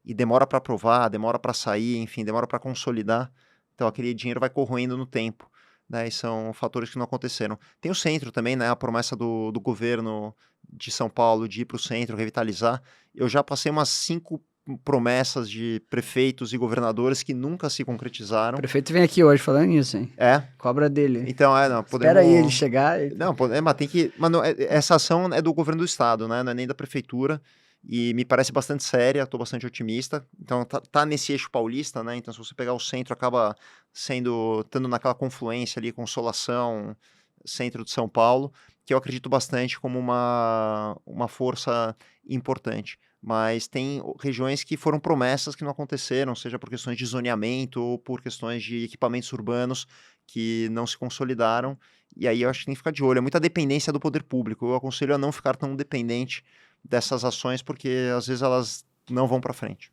e demora para aprovar, demora para sair, enfim, demora para consolidar, então aquele dinheiro vai corroendo no tempo. Né, e são fatores que não aconteceram. Tem o centro também, né, a promessa do governo de São Paulo de ir para o centro, revitalizar. Eu já passei umas 5 promessas de prefeitos e governadores que nunca se concretizaram. O prefeito vem aqui hoje falando nisso, hein? Cobra dele. Então, não, podemos... Espera aí ele chegar. Não, mas tem que... Mas não, essa ação é do governo do estado, né, não é nem da prefeitura. E me parece bastante séria, estou bastante otimista. Então, tá nesse eixo paulista, né? Então, se você pegar o centro, acaba estando naquela confluência ali, Consolação, centro de São Paulo, que eu acredito bastante como uma força importante. Mas tem regiões que foram promessas que não aconteceram, seja por questões de zoneamento ou por questões de equipamentos urbanos que não se consolidaram. E aí eu acho que tem que ficar de olho. É muita dependência do poder público. Eu aconselho a não ficar tão dependente dessas ações, porque às vezes elas não vão para frente.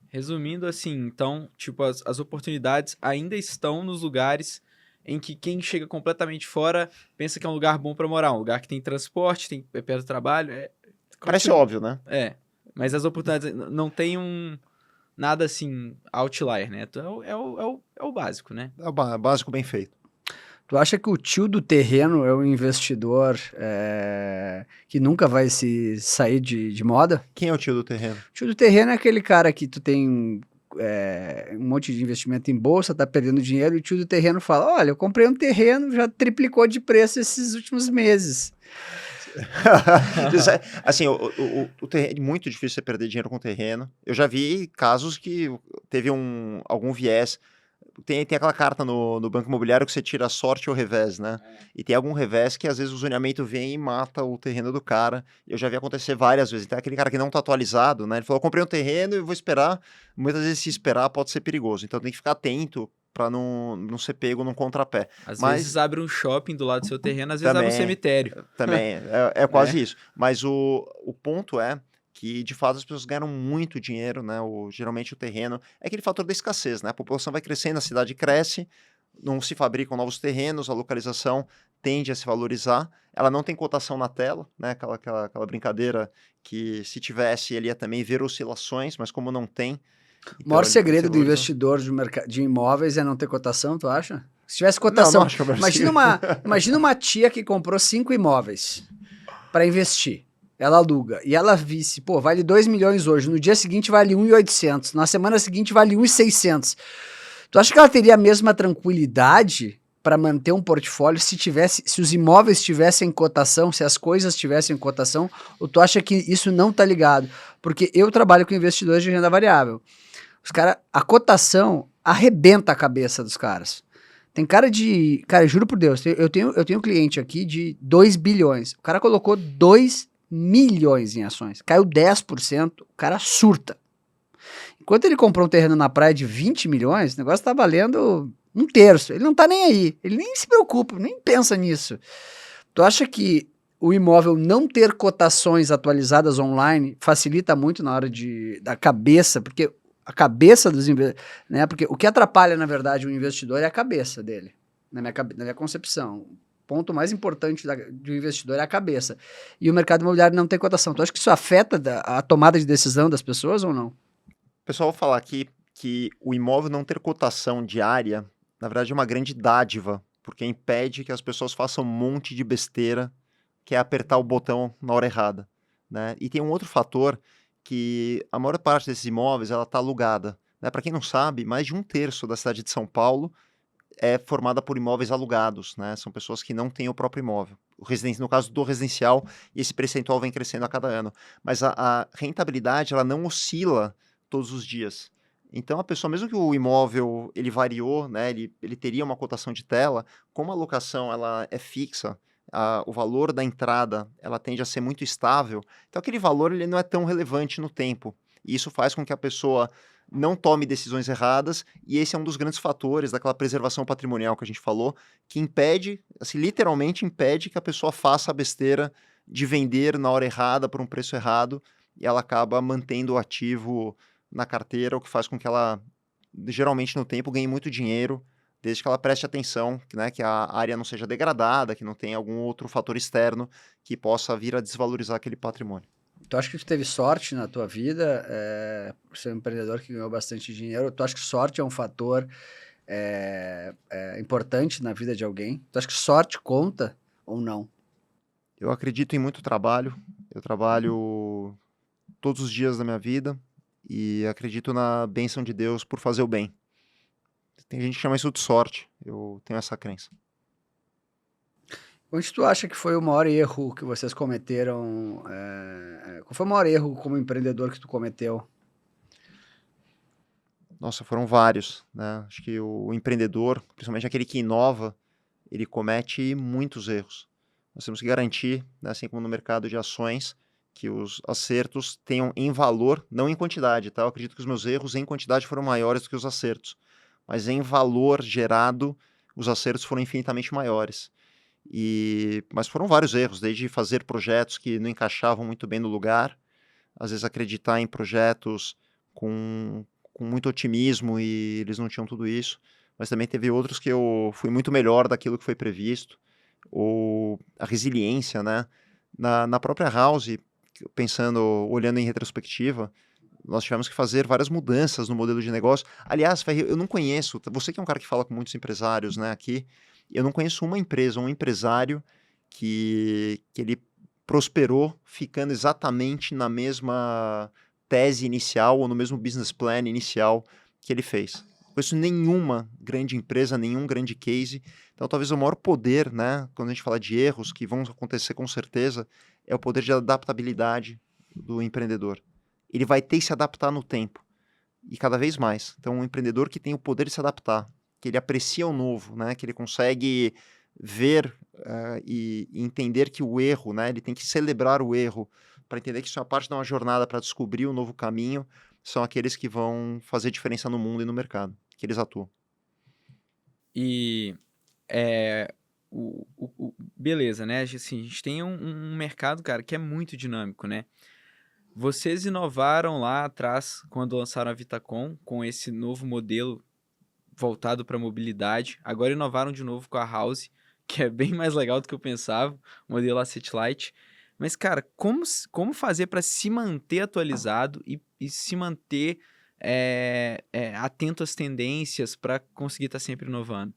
Resumindo assim, então, tipo, as oportunidades ainda estão nos lugares em que quem chega completamente fora pensa que é um lugar bom para morar, um lugar que tem transporte, tem perto do trabalho. Parece óbvio, né? Mas as oportunidades não tem nada assim, outlier, né? É o básico, né? É o básico bem feito. Tu acha que o tio do terreno é um investidor que nunca vai se sair de moda? Quem é o tio do terreno? O tio do terreno é aquele cara que tu tem um monte de investimento em bolsa, tá perdendo dinheiro, e o tio do terreno fala, olha, eu comprei um terreno, já triplicou de preço esses últimos meses. Assim, o terreno é muito difícil você perder dinheiro com terreno. Eu já vi casos que teve algum viés. Tem aquela carta no Banco Imobiliário que você tira a sorte ou revés, né? E tem algum revés que às vezes o zoneamento vem e mata o terreno do cara. Eu já vi acontecer várias vezes. Então, aquele cara que não tá atualizado, né? Ele falou, eu comprei um terreno e vou esperar. Muitas vezes se esperar pode ser perigoso. Então tem que ficar atento para não ser pego num contrapé. Às vezes abre um shopping do lado do seu terreno, às vezes também, abre um cemitério. Também, é quase isso. Mas o ponto é que, de fato, as pessoas ganham muito dinheiro, né? Geralmente o terreno é aquele fator da escassez, né? A população vai crescendo, a cidade cresce, não se fabricam novos terrenos, a localização tende a se valorizar, ela não tem cotação na tela, né? Aquela brincadeira que, se tivesse, ele ia também ver oscilações, mas como não tem... Então, o maior segredo do investidor de imóveis é não ter cotação, tu acha? Se tivesse cotação... Não acho que imagina uma tia que comprou 5 imóveis para investir. Ela aluga, e ela visse, pô, vale 2 milhões hoje, no dia seguinte vale 1.800, na semana seguinte vale 1.600. Tu acha que ela teria a mesma tranquilidade para manter um portfólio se os imóveis tivessem cotação, se as coisas tivessem cotação, ou tu acha que isso não tá ligado? Porque eu trabalho com investidores de renda variável. Os caras, a cotação arrebenta a cabeça dos caras. Tem cara, juro por Deus, eu tenho um cliente aqui de 2 bilhões. O cara colocou 2 milhões em ações. Caiu 10%, o cara surta. Enquanto ele comprou um terreno na praia de 20 milhões, o negócio tá valendo um terço. Ele não tá nem aí, ele nem se preocupa, nem pensa nisso. Tu acha que o imóvel não ter cotações atualizadas online facilita muito na hora da cabeça, porque a cabeça dos investidores, né? Porque o que atrapalha, na verdade, o investidor é a cabeça dele, na minha concepção. O ponto mais importante do investidor é a cabeça. E o mercado imobiliário não tem cotação. Tu acha que isso afeta a tomada de decisão das pessoas ou não? Pessoal, vou falar aqui que o imóvel não ter cotação diária, na verdade, é uma grande dádiva, porque impede que as pessoas façam um monte de besteira, que é apertar o botão na hora errada, né? E tem um outro fator que a maior parte desses imóveis ela está alugada, né? Para quem não sabe, mais de um terço da cidade de São Paulo é formada por imóveis alugados, né? São pessoas que não têm o próprio imóvel. No caso do residencial, esse percentual vem crescendo a cada ano. Mas a rentabilidade ela não oscila todos os dias. Então a pessoa, mesmo que o imóvel ele variou, né, ele teria uma cotação de tela, como a locação ela é fixa, o valor da entrada ela tende a ser muito estável, então aquele valor ele não é tão relevante no tempo. E isso faz com que a pessoa não tome decisões erradas, e esse é um dos grandes fatores daquela preservação patrimonial que a gente falou, que impede, assim, literalmente impede que a pessoa faça a besteira de vender na hora errada por um preço errado, e ela acaba mantendo o ativo na carteira, o que faz com que ela, geralmente no tempo, ganhe muito dinheiro, desde que ela preste atenção, né, que a área não seja degradada, que não tenha algum outro fator externo que possa vir a desvalorizar aquele patrimônio. Tu acha que tu teve sorte na tua vida, por ser um empreendedor que ganhou bastante dinheiro? Tu acha que sorte é um fator importante na vida de alguém? Tu acha que sorte conta ou não? Eu acredito em muito trabalho, eu trabalho todos os dias da minha vida e acredito na bênção de Deus por fazer o bem. Tem gente que chama isso de sorte, eu tenho essa crença. Onde tu acha que foi o maior erro que vocês cometeram? Qual foi o maior erro como empreendedor que tu cometeu? Nossa, foram vários, né? Acho que o empreendedor, principalmente aquele que inova, ele comete muitos erros. Nós temos que garantir, né, assim como no mercado de ações, que os acertos tenham em valor, não em quantidade, tá? Eu acredito que os meus erros em quantidade foram maiores do que os acertos, mas em valor gerado, os acertos foram infinitamente maiores. Mas foram vários erros, desde fazer projetos que não encaixavam muito bem no lugar, às vezes acreditar em projetos com muito otimismo e eles não tinham tudo isso, mas também teve outros que eu fui muito melhor daquilo que foi previsto, ou a resiliência, né? Na própria House, pensando, olhando em retrospectiva, nós tivemos que fazer várias mudanças no modelo de negócio. Aliás, Ferri, eu não conheço, você que é um cara que fala com muitos empresários, né, aqui, eu não conheço uma empresa, um empresário que ele prosperou ficando exatamente na mesma tese inicial ou no mesmo business plan inicial que ele fez. Não conheço nenhuma grande empresa, nenhum grande case. Então, talvez o maior poder, né, quando a gente fala de erros que vão acontecer com certeza, é o poder de adaptabilidade do empreendedor. Ele vai ter que se adaptar no tempo e cada vez mais. Então, um empreendedor que tem o poder de se adaptar, que ele aprecia o novo, né, que ele consegue ver e entender que o erro, né, ele tem que celebrar o erro para entender que isso é uma parte de uma jornada para descobrir um novo caminho, são aqueles que vão fazer diferença no mundo e no mercado, que eles atuam. E beleza, né? Assim, a gente tem um mercado, cara, que é muito dinâmico, né? Vocês inovaram lá atrás, quando lançaram a Vitacom, com esse novo modelo voltado para mobilidade. Agora inovaram de novo com a House, que é bem mais legal do que eu pensava, o modelo Asset Light. Mas, cara, como fazer para se manter atualizado e se manter atento às tendências para conseguir estar sempre inovando?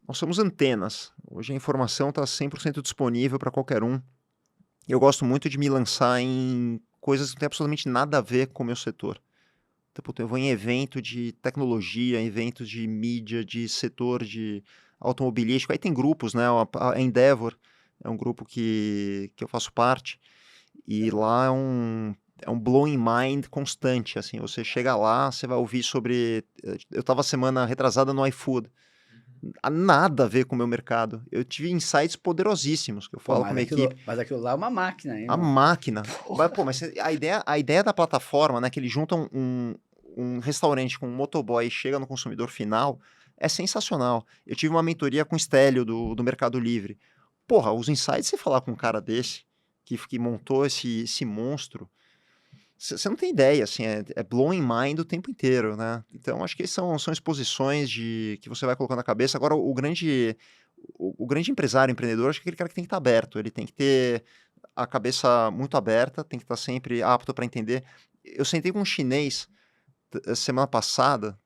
Nós somos antenas. Hoje a informação está 100% disponível para qualquer um. Eu gosto muito de me lançar em coisas que não têm absolutamente nada a ver com o meu setor. Então, eu vou em evento de tecnologia, eventos de mídia, de setor de automobilístico. Aí tem grupos, né? A Endeavor é um grupo que eu faço parte. E lá é um blowing mind constante. Assim, você chega lá, você vai ouvir sobre... Eu estava semana retrasada no iFood. Nada a ver com o meu mercado. Eu tive insights poderosíssimos, que eu falo com a minha equipe. Mas aquilo lá é uma máquina, hein? A máquina. Mas a ideia da plataforma, né, que eles juntam um restaurante com um motoboy e chega no consumidor final, é sensacional. Eu tive uma mentoria com o Stélio do Mercado Livre. Porra, os insights, você falar com um cara desse, que montou esse monstro, você não tem ideia, assim, é blowing mind o tempo inteiro, né? Então, acho que são exposições que você vai colocando na cabeça. Agora, o grande empresário, empreendedor, acho que é aquele cara que tem que estar aberto, ele tem que ter a cabeça muito aberta, tem que estar sempre apto para entender. Eu sentei com um chinês semana passada,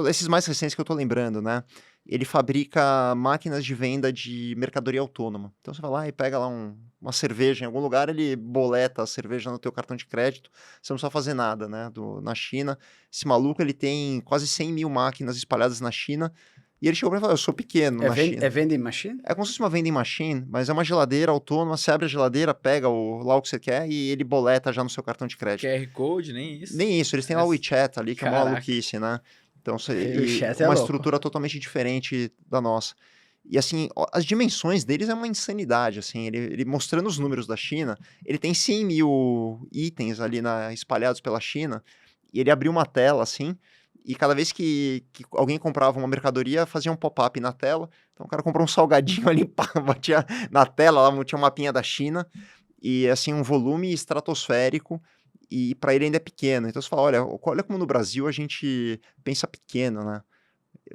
esses mais recentes que eu tô lembrando, né? Ele fabrica máquinas de venda de mercadoria autônoma. Então você vai lá e pega lá uma cerveja em algum lugar, ele boleta a cerveja no teu cartão de crédito, você não precisa fazer nada, né? Na China, esse maluco ele tem quase 100 mil máquinas espalhadas na China, e ele chegou pra mim e falou, eu sou pequeno na China. É vending machine? É como se fosse uma vending machine, mas é uma geladeira autônoma, você abre a geladeira, pega lá o que você quer e ele boleta já no seu cartão de crédito. QR Code, nem isso. Nem isso, eles têm lá o WeChat ali, que é uma Caraca. maluquice, né? Então, WeChat é uma louco. estrutura totalmente diferente da nossa. E assim, as dimensões deles é uma insanidade, assim, ele mostrando os números da China, ele tem 100 mil itens ali espalhados pela China, e ele abriu uma tela, assim, e cada vez que alguém comprava uma mercadoria, fazia um pop-up na tela. Então o cara comprou um salgadinho ali, batia na tela, lá tinha um mapinha da China, e assim, um volume estratosférico, e para ele ainda é pequeno. Então você fala, olha como no Brasil a gente pensa pequeno, né?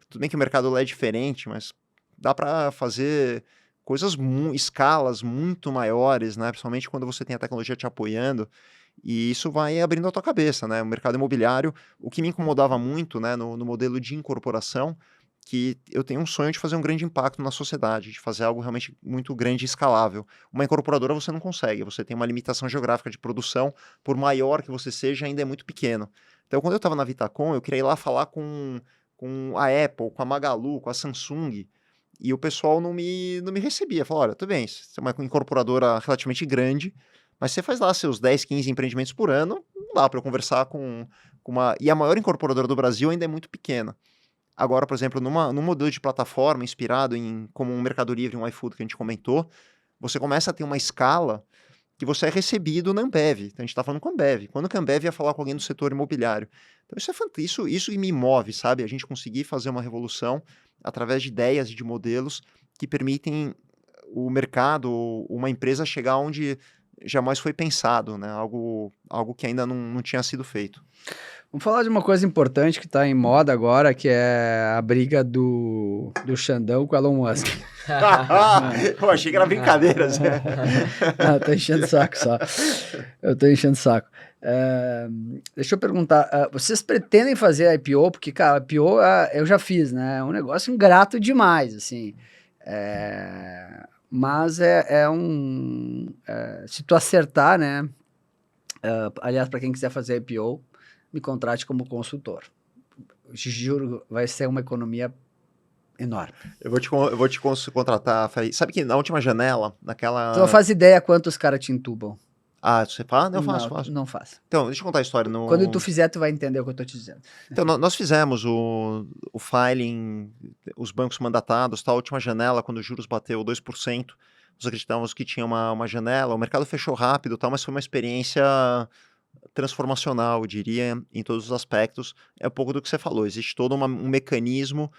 Tudo bem que o mercado lá é diferente, mas dá para fazer coisas, escalas muito maiores, né? Principalmente quando você tem a tecnologia te apoiando, e isso vai abrindo a tua cabeça, né? O mercado imobiliário, o que me incomodava muito, né, no modelo de incorporação, que eu tenho um sonho de fazer um grande impacto na sociedade, de fazer algo realmente muito grande e escalável. Uma incorporadora você não consegue, você tem uma limitação geográfica de produção, por maior que você seja, ainda é muito pequeno. Então, quando eu estava na Vitacom, eu queria ir lá falar com a Apple, com a Magalu, com a Samsung, e o pessoal não me recebia. Falou, olha, tudo bem, você é uma incorporadora relativamente grande, mas você faz lá seus 10, 15 empreendimentos por ano, não dá para eu conversar com uma... E a maior incorporadora do Brasil ainda é muito pequena. Agora, por exemplo, num modelo de plataforma inspirado como um Mercado Livre, um iFood que a gente comentou, você começa a ter uma escala que você é recebido na Ambev. Então, a gente está falando com a Ambev. Quando que a Ambev ia falar com alguém do setor imobiliário? Então, isso é fantástico. Isso me move, sabe? A gente conseguir fazer uma revolução através de ideias e de modelos que permitem o mercado, uma empresa chegar onde jamais foi pensado, né? Algo que ainda não tinha sido feito. Vamos falar de uma coisa importante que está em moda agora, que é a briga do Xandão com o Elon Musk. Eu achei que era brincadeira. Não, tô enchendo o saco só. Eu tô enchendo o saco. Deixa eu perguntar, vocês pretendem fazer a IPO? Porque, cara, a IPO eu já fiz, né? É um negócio ingrato demais, assim. Mas se tu acertar, né? Aliás, para quem quiser fazer a IPO, me contrate como consultor. Juro, vai ser uma economia enorme. Eu vou te contratar. Sabe que na última janela, naquela... Tu não faz ideia quantos caras te entubam. Ah, você faz? Não, eu faço. Não faço. Então, deixa eu contar a história. Quando tu fizer, tu vai entender o que eu tô te dizendo. Então, nós fizemos o filing, os bancos mandatados, a última janela, quando os juros bateu 2%, nós acreditávamos que tinha uma janela, o mercado fechou rápido, mas foi uma experiência transformacional, eu diria, em todos os aspectos. É um pouco do que você falou, existe todo um mecanismo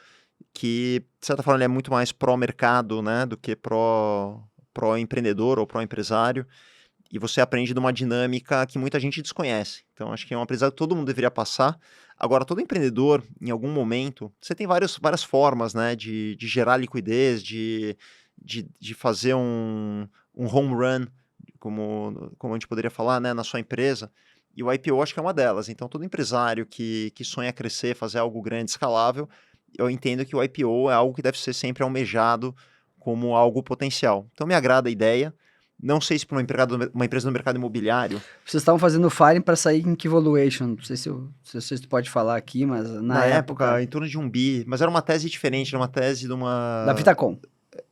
que, de certa forma, ele é muito mais pró-mercado, né, do que pró-empreendedor ou pró-empresário, e você aprende de uma dinâmica que muita gente desconhece. Então, acho que é um aprendizado que todo mundo deveria passar. Agora, todo empreendedor, em algum momento, você tem várias formas, né, de gerar liquidez, de fazer um home run, como a gente poderia falar, né, na sua empresa. E o IPO acho que é uma delas. Então, todo empresário que sonha crescer, fazer algo grande, escalável, eu entendo que o IPO é algo que deve ser sempre almejado como algo potencial. Então, me agrada a ideia. Não sei se para uma empresa no mercado imobiliário... Vocês estavam fazendo filing para sair em que valuation? Não sei se você pode falar aqui, mas na época... em torno de 1 bi. Mas era uma tese diferente, era uma tese de uma... Da Vitacom.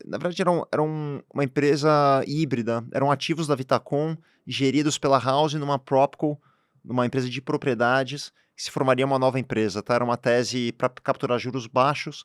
Na verdade, era uma empresa híbrida. Eram ativos da Vitacom, geridos pela House numa Propco, numa empresa de propriedades, que se formaria uma nova empresa. Tá? Era uma tese para capturar juros baixos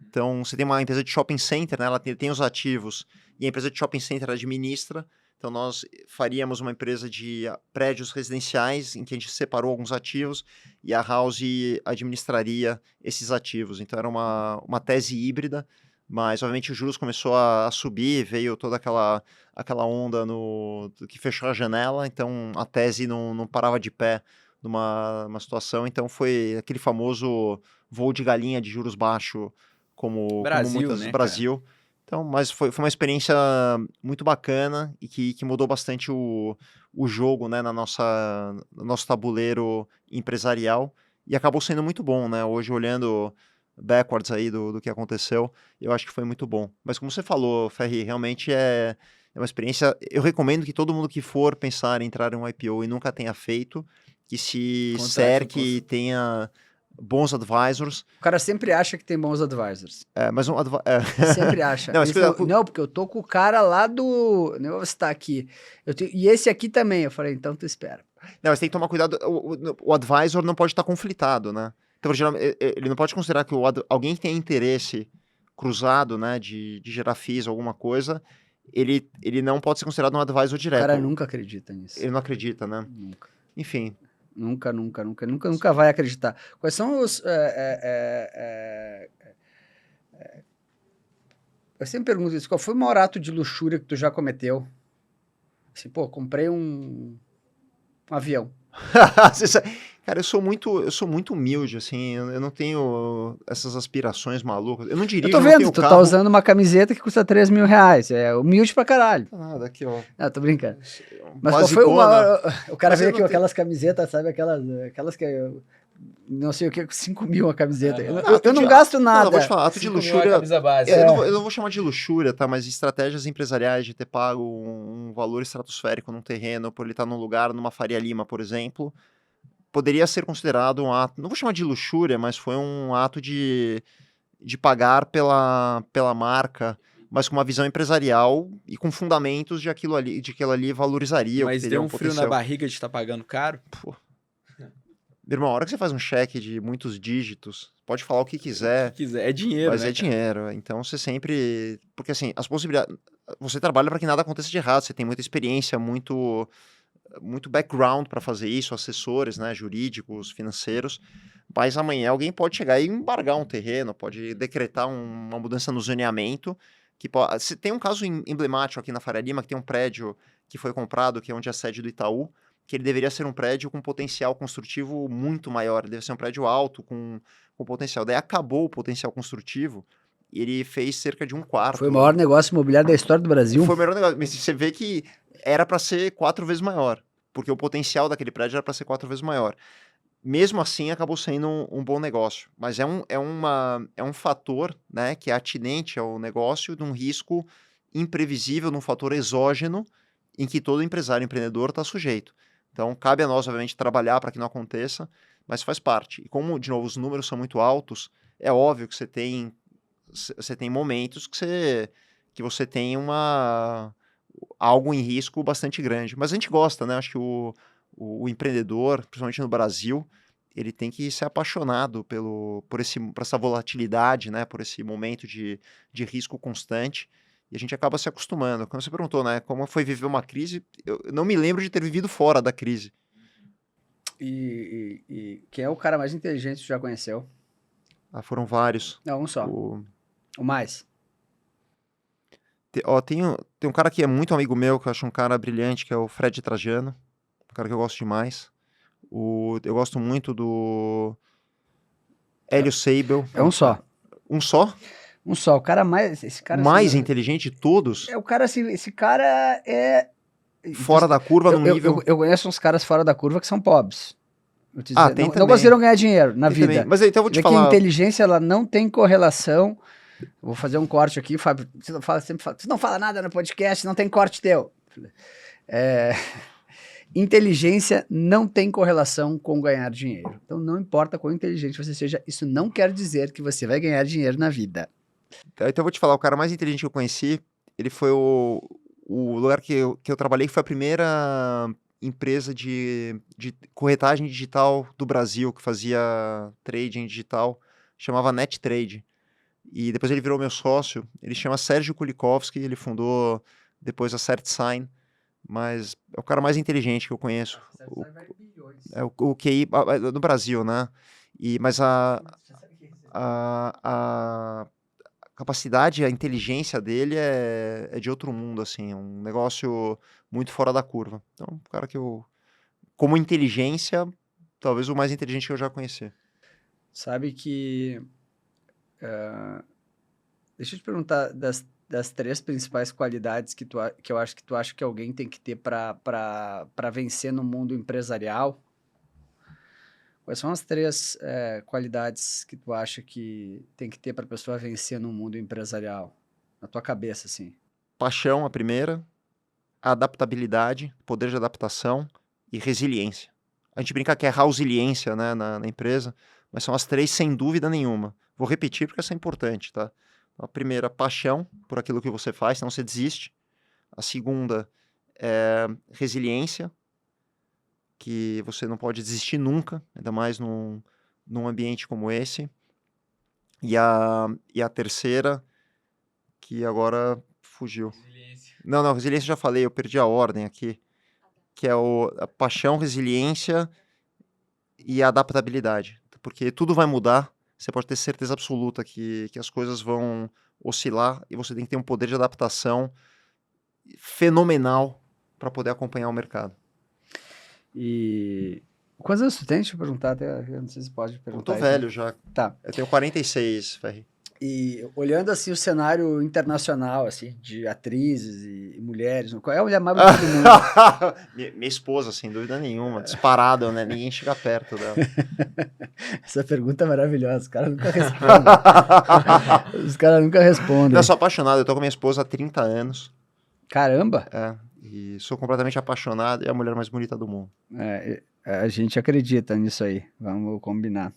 Então, você tem uma empresa de shopping center, né? Ela tem os ativos e a empresa de shopping center administra. Então, nós faríamos uma empresa de prédios residenciais em que a gente separou alguns ativos e a House administraria esses ativos. Então, era uma tese híbrida, mas, obviamente, os juros começou a subir, veio toda aquela onda que fechou a janela, então a tese não parava de pé numa situação. Então, foi aquele famoso voo de galinha de juros baixos, como Brasil, muitas né, Brasil. Então, mas foi uma experiência muito bacana e que mudou bastante o jogo, né, no nosso tabuleiro empresarial e acabou sendo muito bom, né? Hoje, olhando backwards aí do que aconteceu, eu acho que foi muito bom. Mas como você falou, Ferri, realmente é uma experiência. Eu recomendo que todo mundo que for pensar em entrar em um IPO e nunca tenha feito, que se cerque e tenha bons advisors. O cara sempre acha que tem bons advisors. Mas Sempre acha. Não, não, porque eu tô com o cara lá do... Não vou citar aqui. E esse aqui também. Eu falei, então tu espera. Não, mas tem que tomar cuidado. O advisor não pode estar conflitado, né? Então, ele não pode considerar que alguém que tem interesse cruzado, né, de gerar FIIs ou alguma coisa, ele não pode ser considerado um advisor direto. O cara nunca acredita nisso. Ele não acredita, né? Nunca. Enfim. Nunca vai acreditar. Quais são os... Eu sempre pergunto isso. Qual foi o maior ato de luxúria que tu já cometeu? Assim, pô, comprei um avião. Cara, eu sou muito humilde, assim, eu não tenho essas aspirações malucas. Eu não dirijo, eu tô vendo, tu tá usando uma camiseta que custa 3 mil reais. É humilde pra caralho. Nada, aqui, ó. Não, tô brincando. Mas qual foi o cara veio aqui com aquelas camisetas, sabe? Aquelas que... Não sei o que, 5 mil a camiseta. Eu não gasto nada. Não, vou te falar, ato de luxúria. Eu não vou chamar de luxúria, tá? Mas estratégias empresariais de ter pago um valor estratosférico num terreno por ele estar num lugar, numa Faria Lima, por exemplo, poderia ser considerado um ato. Não vou chamar de luxúria, mas foi um ato de pagar pela marca, mas com uma visão empresarial e com fundamentos de aquilo ali valorizaria. Mas deu um frio na barriga de estar pagando caro? Pô. Meu irmão, a hora que você faz um cheque de muitos dígitos, pode falar o que quiser. É dinheiro, mas né, é dinheiro. Então você sempre... Porque assim, as possibilidades... Você trabalha para que nada aconteça de errado. Você tem muita experiência, muito background para fazer isso, assessores, né, jurídicos, financeiros. Mas amanhã alguém pode chegar e embargar um terreno, pode decretar uma mudança no zoneamento. Tem um caso emblemático aqui na Faria Lima, que tem um prédio que foi comprado, que é onde é a sede do Itaú, que ele deveria ser um prédio com potencial construtivo muito maior. Ele deve ser um prédio alto, com potencial. Daí acabou o potencial construtivo e ele fez cerca de um quarto. Foi o maior negócio imobiliário da história do Brasil. Foi o maior negócio. Mas você vê que era para ser 4 vezes maior, porque o potencial daquele prédio era para ser 4 vezes maior. Mesmo assim, acabou sendo um bom negócio. Mas é um fator, né, que é atinente ao negócio de um risco imprevisível, de um fator exógeno em que todo empreendedor está sujeito. Então, cabe a nós, obviamente, trabalhar para que não aconteça, mas faz parte. E como, de novo, os números são muito altos, é óbvio que você tem momentos que você tem algo em risco bastante grande. Mas a gente gosta, né? Acho que o empreendedor, principalmente no Brasil, ele tem que ser apaixonado por essa volatilidade, né? Por esse momento de risco constante. E a gente acaba se acostumando. Quando você perguntou, né, como foi viver uma crise, eu não me lembro de ter vivido fora da crise. E quem é o cara mais inteligente que você já conheceu? Foram vários. Não, um só. O mais? Tem um cara que é muito amigo meu, que eu acho um cara brilhante, que é o Fred Trajano. Um cara que eu gosto demais. Eu gosto muito do Hélio Seibel. É um só. Um só? Um só. O cara mais... Esse cara, mais inteligente de todos? O cara, assim, esse cara é... Fora da curva, num nível... Eu conheço uns caras fora da curva que são pobres. Tem não conseguiram ganhar dinheiro na vida. Também. Mas então eu vou te falar... que a inteligência, ela não tem correlação... Vou fazer um corte aqui, Fábio. Você não fala nada no podcast, não tem corte teu. Inteligência não tem correlação com ganhar dinheiro. Então, não importa quão inteligente você seja, isso não quer dizer que você vai ganhar dinheiro na vida. Então eu vou te falar, o cara mais inteligente que eu conheci, ele foi o lugar que eu trabalhei, que foi a primeira empresa de corretagem digital do Brasil, que fazia trading digital, chamava NetTrade. E depois ele virou meu sócio. Ele chama Sérgio Kulikovski, ele fundou depois a CertSign, mas é o cara mais inteligente que eu conheço. O QI no Brasil, né? Mas a capacidade, a inteligência dele é de outro mundo, assim, é um negócio muito fora da curva. Então, um cara que como inteligência, talvez o mais inteligente que eu já conheci. Sabe que... deixa eu te perguntar das 3 principais qualidades que eu acho que tu acha que alguém tem que ter para vencer no mundo empresarial. Quais são as 3 qualidades que tu acha que tem que ter para a pessoa vencer no mundo empresarial? Na tua cabeça, assim. Paixão, a primeira, adaptabilidade, poder de adaptação e resiliência. A gente brinca que é resiliência, né, na empresa, mas são as 3 sem dúvida nenhuma. Vou repetir porque essa é importante, tá? A primeira, paixão por aquilo que você faz, senão você desiste. A segunda é resiliência, que você não pode desistir nunca, ainda mais num ambiente como esse. E a terceira, que agora fugiu. Resiliência. Não, resiliência eu já falei, eu perdi a ordem aqui. Que é a paixão, resiliência e a adaptabilidade. Porque tudo vai mudar, você pode ter certeza absoluta que as coisas vão oscilar e você tem que ter um poder de adaptação fenomenal para poder acompanhar o mercado. E quantos anos tu tem? Deixa eu perguntar, até, eu não sei se pode Eu perguntar. tô velho já. Tá. Eu tenho 46, Ferri. E olhando assim o cenário internacional, assim, de atrizes e mulheres, qual é a mulher mais bonita do mundo? Minha esposa, sem dúvida nenhuma, disparada, né? Ninguém chega perto dela. Essa pergunta é maravilhosa, os caras nunca respondem. Os caras nunca respondem. Eu sou apaixonado, eu tô com minha esposa há 30 anos. Caramba! E sou completamente apaixonado, é a mulher mais bonita do mundo. A gente acredita nisso aí, vamos combinar.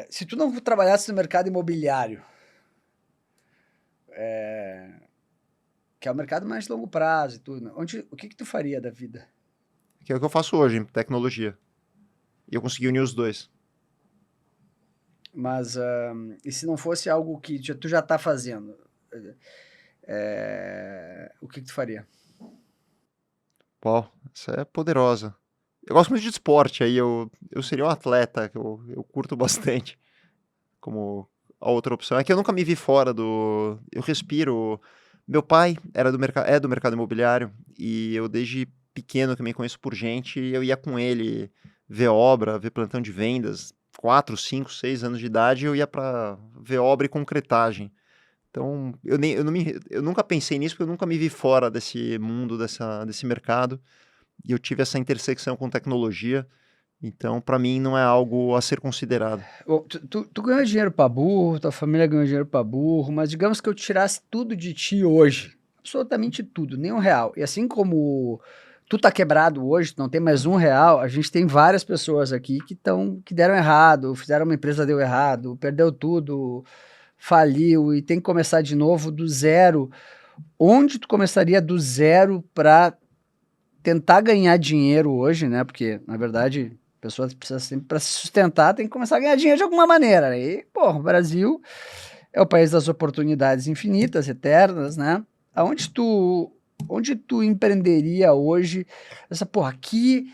Se tu não trabalhasse no mercado imobiliário, que é o mercado mais de longo prazo e tudo, o que tu faria da vida? Que é o que eu faço hoje, em tecnologia. E eu consegui unir os dois. Mas, e se não fosse algo que tu já tá fazendo, o que tu faria? Pô, essa é poderosa. Eu gosto muito de esporte, aí eu seria um atleta, que eu curto bastante. Como a outra opção. É que eu nunca me vi fora do... Eu respiro... Meu pai é do mercado imobiliário, e eu desde pequeno que me conheço por gente, eu ia com ele ver obra, ver plantão de vendas, 4, 5, 6 anos de idade, eu ia para ver obra e concretagem. Então, eu nunca pensei nisso, porque eu nunca me vi fora desse mundo, desse mercado, e eu tive essa intersecção com tecnologia, então, para mim, não é algo a ser considerado. Tu ganhou dinheiro pra burro, tua família ganhou dinheiro pra burro, mas digamos que eu tirasse tudo de ti hoje, absolutamente tudo, nem R$1. E assim como tu tá quebrado hoje, não tem mais R$1, a gente tem várias pessoas aqui que deram errado, fizeram uma empresa, deu errado, perdeu tudo, faliu e tem que começar de novo do zero. Onde tu começaria do zero para tentar ganhar dinheiro hoje, né? Porque, na verdade, a pessoa precisa sempre, para se sustentar, tem que começar a ganhar dinheiro de alguma maneira. E, pô, o Brasil é o país das oportunidades infinitas, eternas, né? Onde tu empreenderia hoje? Aqui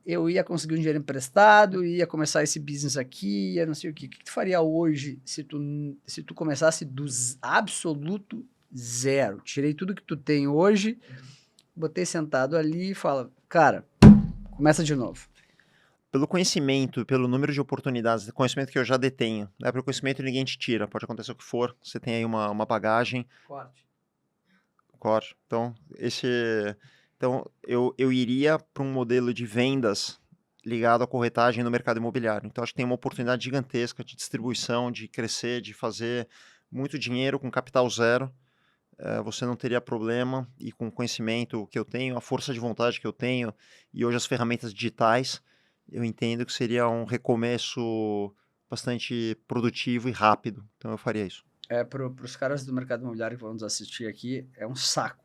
eu ia conseguir um dinheiro emprestado, ia começar esse business aqui, ia não sei o quê. O que tu faria hoje se tu começasse do absoluto zero? Tirei tudo que tu tem hoje, botei sentado ali e fala, cara, começa de novo. Pelo conhecimento, pelo número de oportunidades, conhecimento que eu já detenho, né? Pelo conhecimento ninguém te tira, pode acontecer o que for, você tem aí uma bagagem. Corte. Então eu iria para um modelo de vendas ligado à corretagem no mercado imobiliário. Então acho que tem uma oportunidade gigantesca de distribuição, de crescer, de fazer muito dinheiro com capital zero. Você não teria problema, e com o conhecimento que eu tenho, a força de vontade que eu tenho e hoje as ferramentas digitais, eu entendo que seria um recomeço bastante produtivo e rápido. Então eu faria isso. Para os caras do mercado imobiliário que vão nos assistir aqui, é um saco.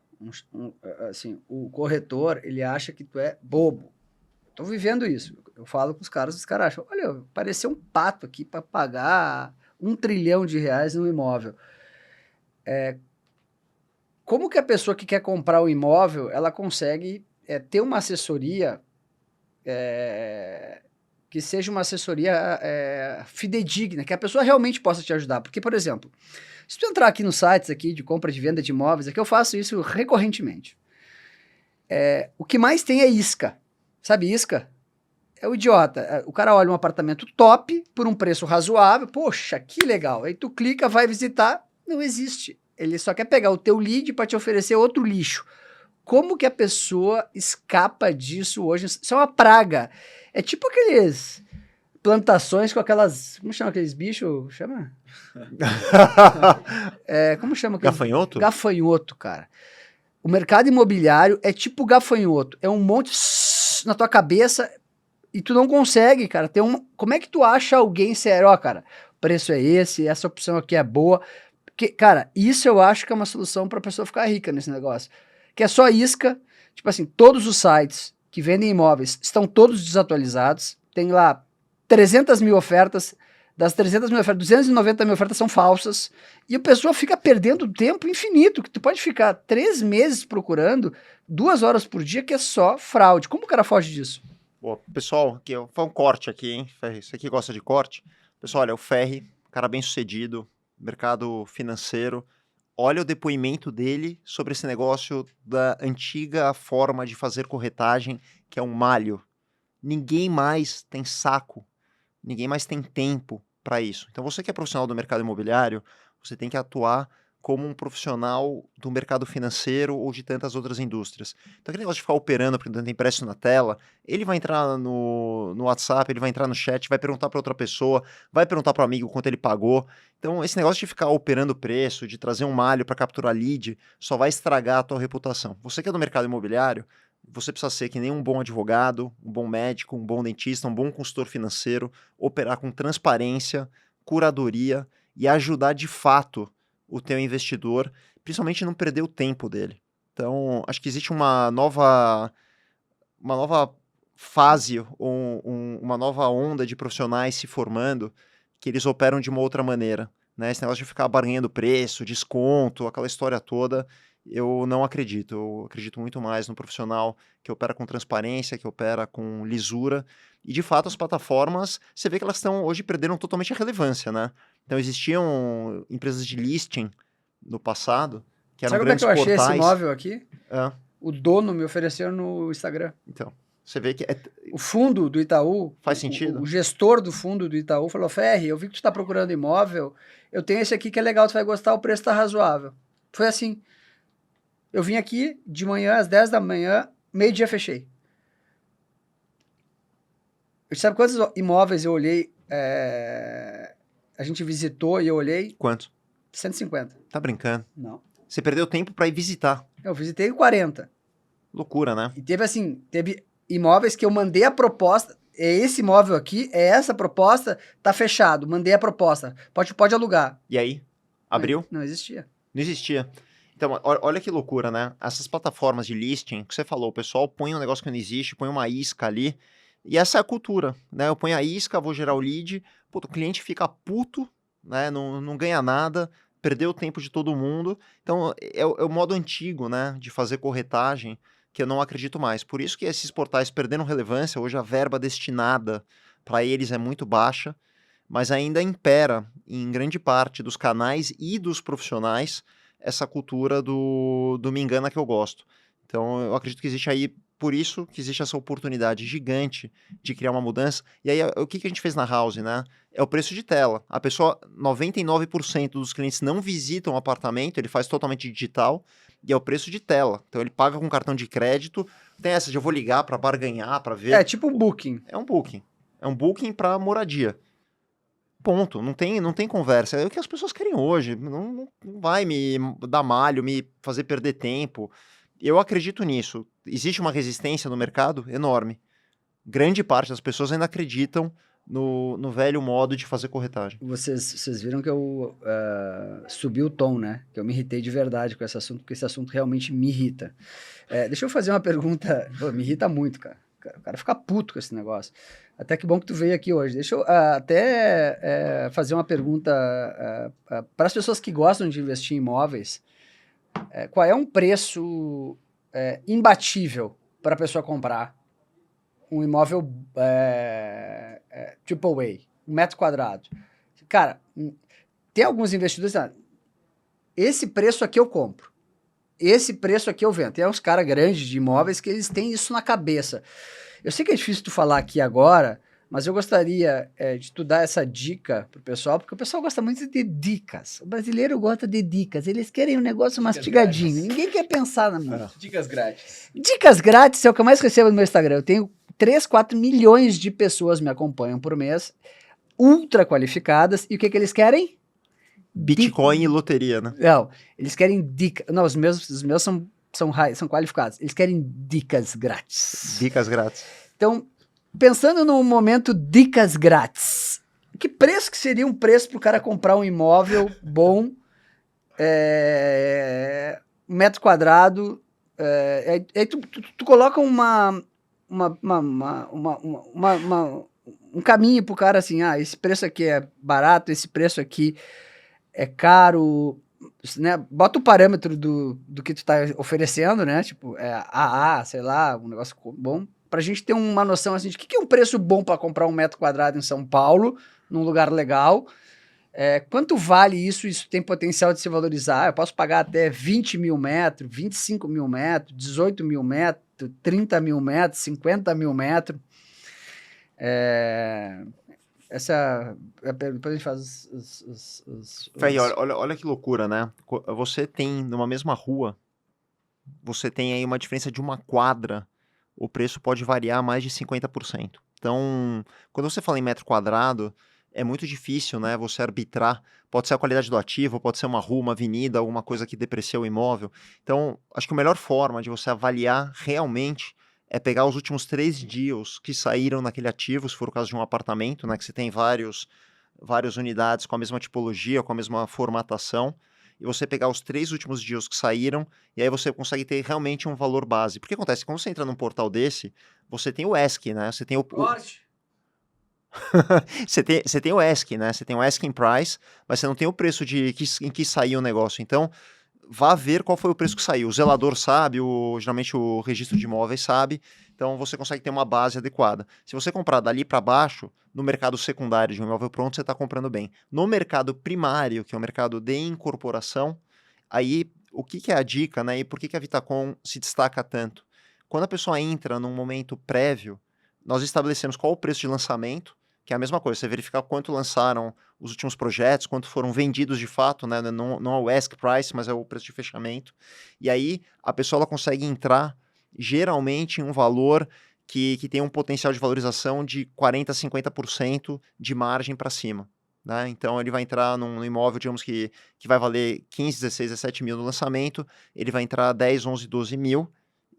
Assim, o corretor, ele acha que tu é bobo. tô vivendo isso. Eu falo com os caras acham, olha, apareceu um pato aqui para pagar R$1 trilhão num imóvel. Como que a pessoa que quer comprar o imóvel, ela consegue ter uma assessoria que seja uma assessoria fidedigna, que a pessoa realmente possa te ajudar? Porque, por exemplo, se tu entrar aqui nos sites aqui de compra e de venda de imóveis, é que eu faço isso recorrentemente. O que mais tem é isca. Sabe isca? É o idiota. O cara olha um apartamento top, por um preço razoável, poxa, que legal. Aí tu clica, vai visitar, não existe. Ele só quer pegar o teu lead para te oferecer outro lixo. Como que a pessoa escapa disso hoje? Isso é uma praga. É tipo aqueles plantações com aquelas... Como chama aqueles bichos? Chama? Como chama aqueles... Gafanhoto? Gafanhoto, cara. O mercado imobiliário é tipo gafanhoto. É um monte na tua cabeça e tu não consegue, cara. Como é que tu acha alguém sério? Ó, cara, o preço é esse, essa opção aqui é boa. Porque, cara, isso eu acho que é uma solução pra pessoa ficar rica nesse negócio. Que é só isca. Tipo assim, todos os sites que vendem imóveis estão todos desatualizados. Tem lá 300 mil ofertas. Das 300 mil ofertas, 290 mil ofertas são falsas. E a pessoa fica perdendo tempo infinito. Que tu pode ficar 3 meses procurando, 2 horas por dia, que é só fraude. Como o cara foge disso? Boa, pessoal, aqui, foi um corte aqui, hein, Ferri? Você aqui gosta de corte? Pessoal, olha, o Ferri, cara bem sucedido, mercado financeiro. Olha o depoimento dele sobre esse negócio da antiga forma de fazer corretagem, que é um malho. Ninguém mais tem saco, ninguém mais tem tempo para isso. Então você que é profissional do mercado imobiliário, você tem que atuar como um profissional do mercado financeiro ou de tantas outras indústrias. Então aquele negócio de ficar operando porque não tem preço na tela, ele vai entrar no WhatsApp, ele vai entrar no chat, vai perguntar para outra pessoa, vai perguntar para o amigo quanto ele pagou. Então esse negócio de ficar operando preço, de trazer um malho para capturar lead, só vai estragar a tua reputação. Você que é do mercado imobiliário, você precisa ser que nem um bom advogado, um bom médico, um bom dentista, um bom consultor financeiro, operar com transparência, curadoria e ajudar de fato o teu investidor, principalmente não perder o tempo dele. Então, acho que existe uma nova fase, uma nova onda de profissionais se formando, que eles operam de uma outra maneira. Né? Esse negócio de ficar barganhando preço, desconto, aquela história toda, eu não acredito. Eu acredito muito mais no profissional que opera com transparência, que opera com lisura. E, de fato, as plataformas, você vê que elas estão hoje perderam totalmente a relevância, né? Então, existiam empresas de listing no passado, que eram Sabe como é grandes que eu achei portais. esse imóvel aqui? É, O dono me ofereceu no Instagram. então, você vê que O fundo do Itaú, faz sentido. o gestor do fundo do Itaú falou, Ferri, eu vi que tu está procurando imóvel, eu tenho esse aqui que é legal, tu vai gostar, o preço está razoável. Foi assim. Eu vim aqui de manhã, às 10 da manhã, meio-dia fechei. Sabe quantos imóveis eu olhei, a gente visitou e eu olhei? Quanto? 150. Tá brincando. Não. Você perdeu tempo para ir visitar. Eu visitei 40. Loucura, né? E teve imóveis que eu mandei a proposta, é esse imóvel aqui, é essa proposta, tá fechado, mandei a proposta, pode alugar. E aí? Abriu? Não existia. Não existia. Então, olha que loucura, né? Essas plataformas de listing, que você falou, o pessoal põe um negócio que não existe, põe uma isca ali, e essa é a cultura, né? Eu ponho a isca, vou gerar o lead, o cliente fica puto, né? Não ganha nada, perdeu o tempo de todo mundo. Então, é o modo antigo, né? De fazer corretagem, que eu não acredito mais. Por isso que esses portais perderam relevância, hoje a verba destinada para eles é muito baixa, mas ainda impera em grande parte dos canais e dos profissionais essa cultura do me engana que eu gosto. Então, eu acredito que existe aí, por isso que existe essa oportunidade gigante de criar uma mudança. E aí, o que a gente fez na House, né? É o preço de tela. A pessoa, 99% dos clientes não visitam o apartamento, ele faz totalmente digital, e é o preço de tela. Então, ele paga com cartão de crédito, tem essa de eu vou ligar para barganhar, para ver. É tipo um booking. É um booking. É um booking para moradia. Ponto, não tem conversa. É o que as pessoas querem hoje. Não vai me dar malho, me fazer perder tempo. Eu acredito nisso. Existe uma resistência no mercado enorme. Grande parte das pessoas ainda acreditam no velho modo de fazer corretagem. Vocês viram que eu subi o tom, né? Que eu me irritei de verdade com esse assunto, porque esse assunto realmente me irrita. Deixa eu fazer uma pergunta. Pô, me irrita muito, cara. O cara fica puto com esse negócio. Até que bom que tu veio aqui hoje. Deixa eu até fazer uma pergunta para as pessoas que gostam de investir em imóveis. Qual é um preço imbatível para a pessoa comprar um imóvel AAA, 1 metro quadrado? Cara, tem alguns investidores que esse preço aqui eu compro. Esse preço aqui eu vendo. Tem uns caras grandes de imóveis que eles têm isso na cabeça. Eu sei que é difícil tu falar aqui agora, mas eu gostaria de tu dar essa dica pro pessoal, porque o pessoal gosta muito de dicas. O brasileiro gosta de dicas. Eles querem um negócio mastigadinho. Grátis. Ninguém quer pensar na mão. Dicas grátis. Dicas grátis é o que eu mais recebo no meu Instagram. Eu tenho 3, 4 milhões de pessoas me acompanham por mês, ultra qualificadas. E o que eles querem? Bitcoin e loteria, né? Não, eles querem dicas. Não, os meus são qualificados. Eles querem dicas grátis. Dicas grátis. Então, pensando no momento dicas grátis, que preço que seria um preço para o cara comprar um imóvel bom, 1 metro quadrado, aí tu coloca um caminho pro cara assim, esse preço aqui é barato, esse preço aqui é caro, né? Bota o parâmetro do que tu tá oferecendo, né? Tipo, AA, sei lá, um negócio bom, pra gente ter uma noção assim de que é um preço bom para comprar 1 metro quadrado em São Paulo, num lugar legal. Quanto vale isso? Isso tem potencial de se valorizar. Eu posso pagar até 20 mil metros, 25 mil metros, 18 mil metros, 30 mil metros, 50 mil metros. Essa depois a gente faz os... Ferri, olha que loucura, né? Você tem, numa mesma rua, você tem aí uma diferença de uma quadra, o preço pode variar mais de 50%. Então, quando você fala em metro quadrado, é muito difícil, né, você arbitrar. Pode ser a qualidade do ativo, pode ser uma rua, uma avenida, alguma coisa que deprecia o imóvel. Então, acho que a melhor forma de você avaliar realmente é pegar os últimos 3 deals que saíram naquele ativo, se for o caso de um apartamento, né, que você tem várias unidades com a mesma tipologia, com a mesma formatação, e você pegar os 3 últimos deals que saíram, e aí você consegue ter realmente um valor base. Porque acontece, quando você entra num portal desse, você tem o ESC, né, você tem você tem o ESC, né, você tem o asking price, mas você não tem o preço em que saiu o negócio. Então, vá ver qual foi o preço que saiu. O zelador sabe, geralmente o registro de imóveis sabe, então você consegue ter uma base adequada. Se você comprar dali para baixo, no mercado secundário de um imóvel pronto, você está comprando bem. No mercado primário, que é o mercado de incorporação, aí o que é a dica, né? E por que a Vitacom se destaca tanto? Quando a pessoa entra num momento prévio, nós estabelecemos qual o preço de lançamento, que é a mesma coisa, você verificar quanto lançaram os últimos projetos, quanto foram vendidos de fato, né? Não é o ask price, mas é o preço de fechamento. E aí a pessoa ela consegue entrar geralmente em um valor que tem um potencial de valorização de 40% a 50% de margem para cima. Né? Então ele vai entrar num imóvel, digamos que vai valer 15, 16, 17 mil no lançamento, ele vai entrar 10, 11, 12 mil,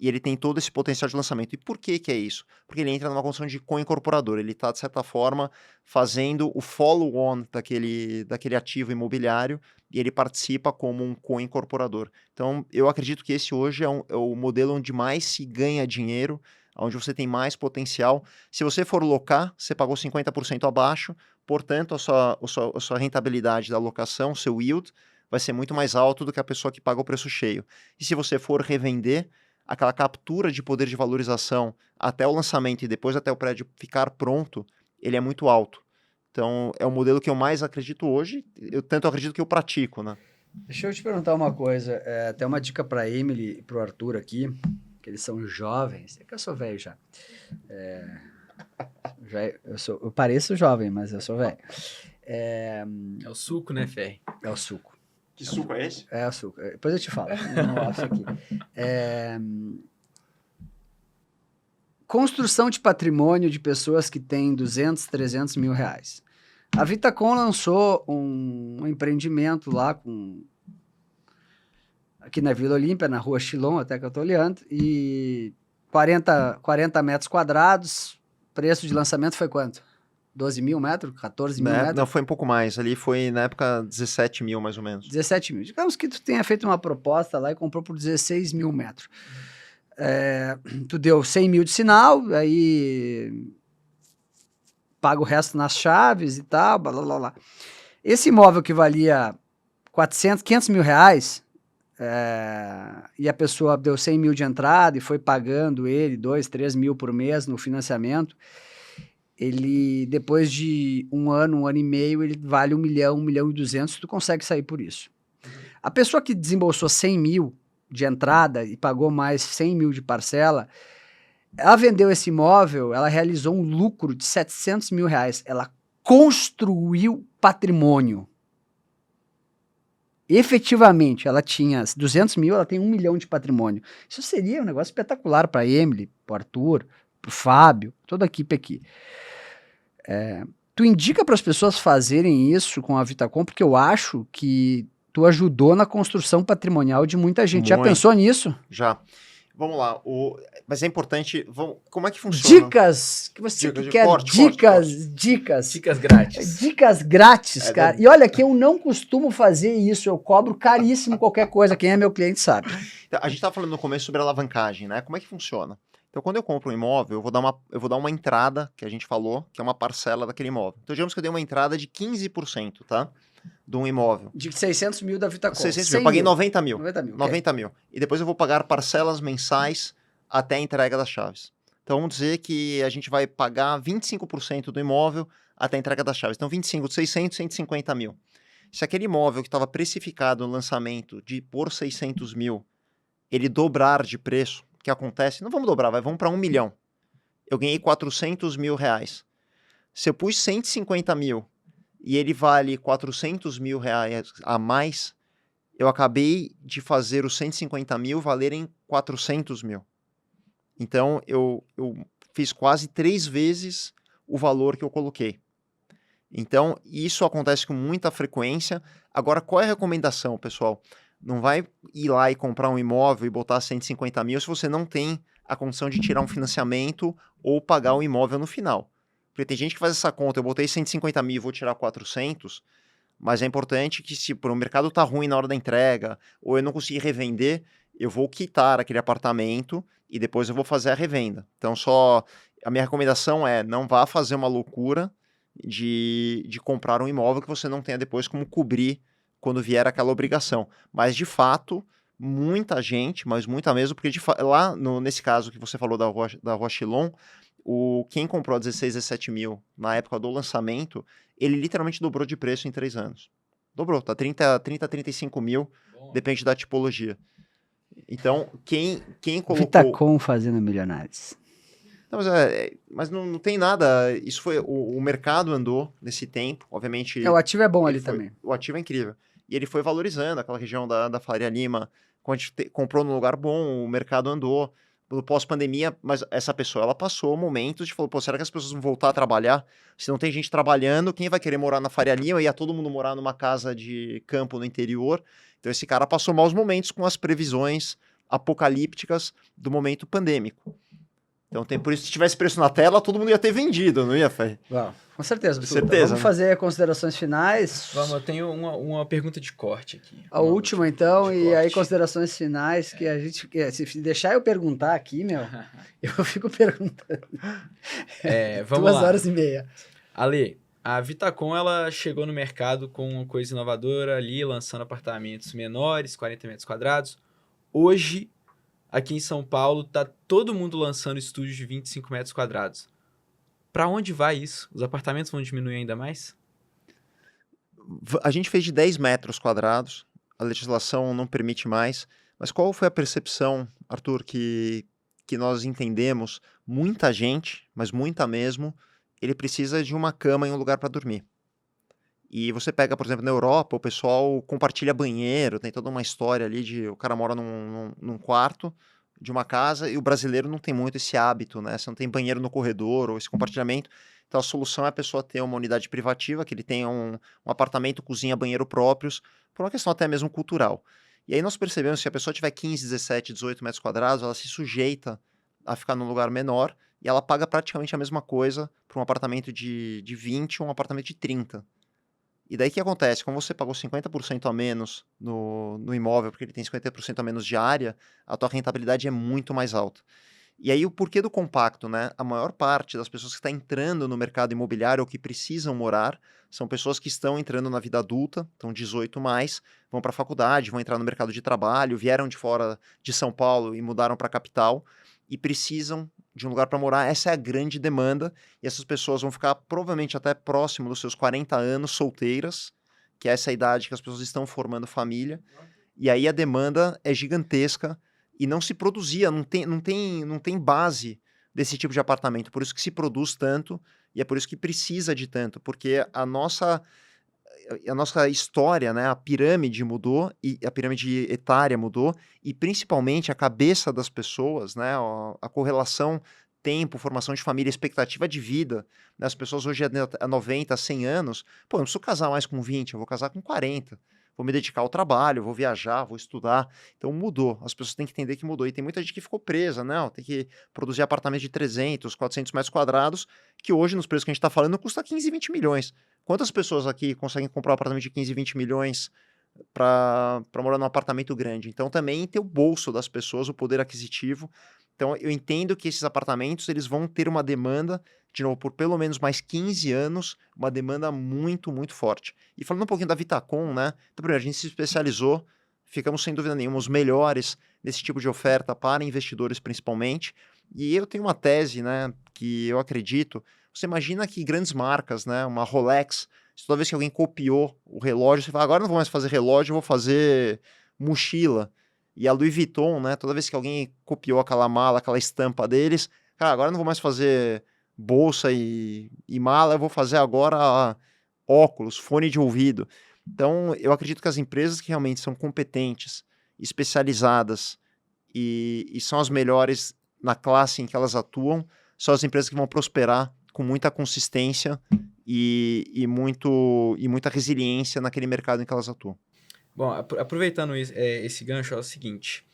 e ele tem todo esse potencial de lançamento. E por que é isso? Porque ele entra numa condição de co-incorporador. Ele está, de certa forma, fazendo o follow-on daquele ativo imobiliário e ele participa como um co-incorporador. Então, eu acredito que esse hoje é o modelo onde mais se ganha dinheiro, onde você tem mais potencial. Se você for locar, você pagou 50% abaixo, portanto, a sua rentabilidade da locação, seu yield, vai ser muito mais alto do que a pessoa que paga o preço cheio. E se você for revender, aquela captura de poder de valorização até o lançamento e depois até o prédio ficar pronto, ele é muito alto. Então, é o modelo que eu mais acredito hoje, tanto acredito que eu pratico, né? Deixa eu te perguntar uma coisa, até uma dica para a Emily e para o Arthur aqui, que eles são jovens, é que eu sou velho já. Eu pareço jovem, mas eu sou velho. É o suco, né, Ferri? É o suco. Que suco é esse? É o suco. Depois eu te falo. Não acho aqui. Construção de patrimônio de pessoas que têm 200, 300 mil reais. A Vitacom lançou um empreendimento lá aqui na Vila Olímpia, na rua Chilon, até que eu estou olhando, e 40 metros quadrados, preço de lançamento foi quanto? 12 mil metros? 14 mil metros? Não, foi um pouco mais. Ali foi, na época, 17 mil, mais ou menos. 17 mil. Digamos que tu tenha feito uma proposta lá e comprou por 16 mil metros. Tu deu 100 mil de sinal, aí paga o resto nas chaves e tal, blá, blá, blá, blá. Esse imóvel que valia 400, 500 mil reais, e a pessoa deu 100 mil de entrada e foi pagando ele 2, 3 mil por mês no financiamento, ele, depois de um ano e meio, ele vale 1 milhão e 200, tu consegue sair por isso. A pessoa que desembolsou 100 mil de entrada e pagou mais 100 mil de parcela, ela vendeu esse imóvel, ela realizou um lucro de 700 mil reais. Ela construiu patrimônio. Efetivamente, ela tinha 200 mil, ela tem 1 milhão de patrimônio. Isso seria um negócio espetacular para a Emily, para o Arthur, para o Fábio, toda a equipe aqui. Tu indica para as pessoas fazerem isso com a Vitacom, porque eu acho que tu ajudou na construção patrimonial de muita gente. Já Muito. pensou nisso? Já. Vamos lá. Mas é importante. Como é que funciona? Dicas que você Dicas de quer. corte. Dicas. Dicas grátis. Dicas grátis, É, cara. E olha que eu não costumo fazer isso. Eu cobro caríssimo qualquer coisa. Quem é meu cliente sabe. A gente estava falando no começo sobre alavancagem, né? Como é que funciona? Então, quando eu compro um imóvel, eu vou dar uma entrada, que a gente falou, que é uma parcela daquele imóvel. Então, digamos que eu dei uma entrada de 15%, tá? De um imóvel. De 600 mil da Vitacom. 600 mil. Eu paguei 90 mil. 90 mil. 90 mil. E depois eu vou pagar parcelas mensais até a entrega das chaves. Então, vamos dizer que a gente vai pagar 25% do imóvel até a entrega das chaves. Então, 25 de 600, 150 mil. Se aquele imóvel que estava precificado no lançamento por 600 mil, ele dobrar de preço, o que acontece? Não vamos dobrar, vamos para 1 milhão. Eu ganhei 400 mil reais. Se eu pus 150 mil e ele vale 400 mil reais a mais, eu acabei de fazer os 150 mil valerem 400 mil. Então, eu fiz quase 3 vezes o valor que eu coloquei. Então, isso acontece com muita frequência. Agora, qual é a recomendação, pessoal? Não vai ir lá e comprar um imóvel e botar 150 mil se você não tem a condição de tirar um financiamento ou pagar o imóvel no final. Porque tem gente que faz essa conta, eu botei 150 mil e vou tirar 400, mas é importante que se o mercado tá ruim na hora da entrega, ou eu não consegui revender, eu vou quitar aquele apartamento e depois eu vou fazer a revenda. Então, a minha recomendação é não vá fazer uma loucura de comprar um imóvel que você não tenha depois como cobrir quando vier aquela obrigação. Mas, de fato, muita gente, mas muita mesmo, porque lá nesse caso que você falou da Rua Chilon, quem comprou a 16, 17 mil na época do lançamento, ele literalmente dobrou de preço em 3 anos. Dobrou, tá 30, 35 mil, Bom. depende da tipologia. Então, quem colocou... Vitacom fazendo milionários. Não, mas não tem nada. Isso foi. O mercado andou nesse tempo, obviamente. O ativo é bom ali também. O ativo é incrível. E ele foi valorizando aquela região da Faria Lima. Quando a gente comprou num lugar bom, o mercado andou. No pós-pandemia, mas essa pessoa, ela passou momentos de falou, pô, será que as pessoas vão voltar a trabalhar? Se não tem gente trabalhando, quem vai querer morar na Faria Lima? Ia todo mundo morar numa casa de campo no interior. Então esse cara passou maus momentos com as previsões apocalípticas do momento pandêmico. Então, por isso, se tivesse preço na tela, todo mundo ia ter vendido, não ia, Fê? Com certeza. Com certeza. Vamos fazer considerações finais. Vamos, eu tenho uma pergunta de corte aqui. A última, então, de e corte. aí considerações finais, que a gente... Se deixar eu perguntar aqui, meu, eu fico perguntando. Vamos 2 lá. horas e meia. Ale, a Vitacom, ela chegou no mercado com uma coisa inovadora ali, lançando apartamentos menores, 40 metros quadrados. Hoje, aqui em São Paulo, tá todo mundo lançando estúdios de 25 metros quadrados. Para onde vai isso? Os apartamentos vão diminuir ainda mais? A gente fez de 10 metros quadrados, a legislação não permite mais, mas qual foi a percepção, Arthur, que nós entendemos? Muita gente, mas muita mesmo, ele precisa de uma cama e um lugar para dormir. E você pega, por exemplo, na Europa, o pessoal compartilha banheiro, tem toda uma história ali de o cara mora num quarto de uma casa e o brasileiro não tem muito esse hábito, né? Você não tem banheiro no corredor ou esse compartilhamento. Então a solução é a pessoa ter uma unidade privativa, que ele tenha um apartamento, cozinha, banheiro próprios, por uma questão até mesmo cultural. E aí nós percebemos que se a pessoa tiver 15, 17, 18 metros quadrados, ela se sujeita a ficar num lugar menor e ela paga praticamente a mesma coisa para um apartamento de 20 ou um apartamento de 30. E daí o que acontece? Como você pagou 50% a menos no imóvel, porque ele tem 50% a menos de área, a tua rentabilidade é muito mais alta. E aí o porquê do compacto, né? A maior parte das pessoas que está entrando no mercado imobiliário ou que precisam morar são pessoas que estão entrando na vida adulta, então 18 mais, vão para a faculdade, vão entrar no mercado de trabalho, vieram de fora de São Paulo e mudaram para a capital e precisam de um lugar para morar. Essa é a grande demanda e essas pessoas vão ficar provavelmente até próximo dos seus 40 anos solteiras, que é essa idade que as pessoas estão formando família. E aí a demanda é gigantesca e não se produzia, não tem base desse tipo de apartamento. Por isso que se produz tanto e é por isso que precisa de tanto, porque a nossa história, né, a pirâmide mudou e a pirâmide etária mudou e principalmente a cabeça das pessoas, né, a correlação tempo, formação de família, expectativa de vida, né, as pessoas hoje a 90, 100 anos, pô, eu não preciso casar mais com 20, eu vou casar com 40. Vou me dedicar ao trabalho, vou viajar, vou estudar. Então mudou. As pessoas têm que entender que mudou. E tem muita gente que ficou presa, não, tem que produzir apartamentos de 300, 400 metros quadrados, que hoje, nos preços que a gente está falando, custa 15, 20 milhões. Quantas pessoas aqui conseguem comprar um apartamento de 15, 20 milhões para morar num apartamento grande? Então também tem o bolso das pessoas, o poder aquisitivo. Então eu entendo que esses apartamentos eles vão ter uma demanda, de novo, por pelo menos mais 15 anos, uma demanda muito, muito forte. E falando um pouquinho da Vitacom, né? Então, primeiro, a gente se especializou, ficamos sem dúvida nenhuma os melhores nesse tipo de oferta para investidores principalmente. E eu tenho uma tese, né, que eu acredito. Você imagina que grandes marcas, né, uma Rolex, se toda vez que alguém copiou o relógio, você fala, agora eu não vou mais fazer relógio, eu vou fazer mochila. E a Louis Vuitton, né, toda vez que alguém copiou aquela mala, aquela estampa deles, cara, agora eu não vou mais fazer bolsa e mala, eu vou fazer agora óculos, fone de ouvido. Então, eu acredito que as empresas que realmente são competentes, especializadas e são as melhores na classe em que elas atuam, são as empresas que vão prosperar com muita consistência e muita resiliência naquele mercado em que elas atuam. Bom, aproveitando esse gancho, é o seguinte.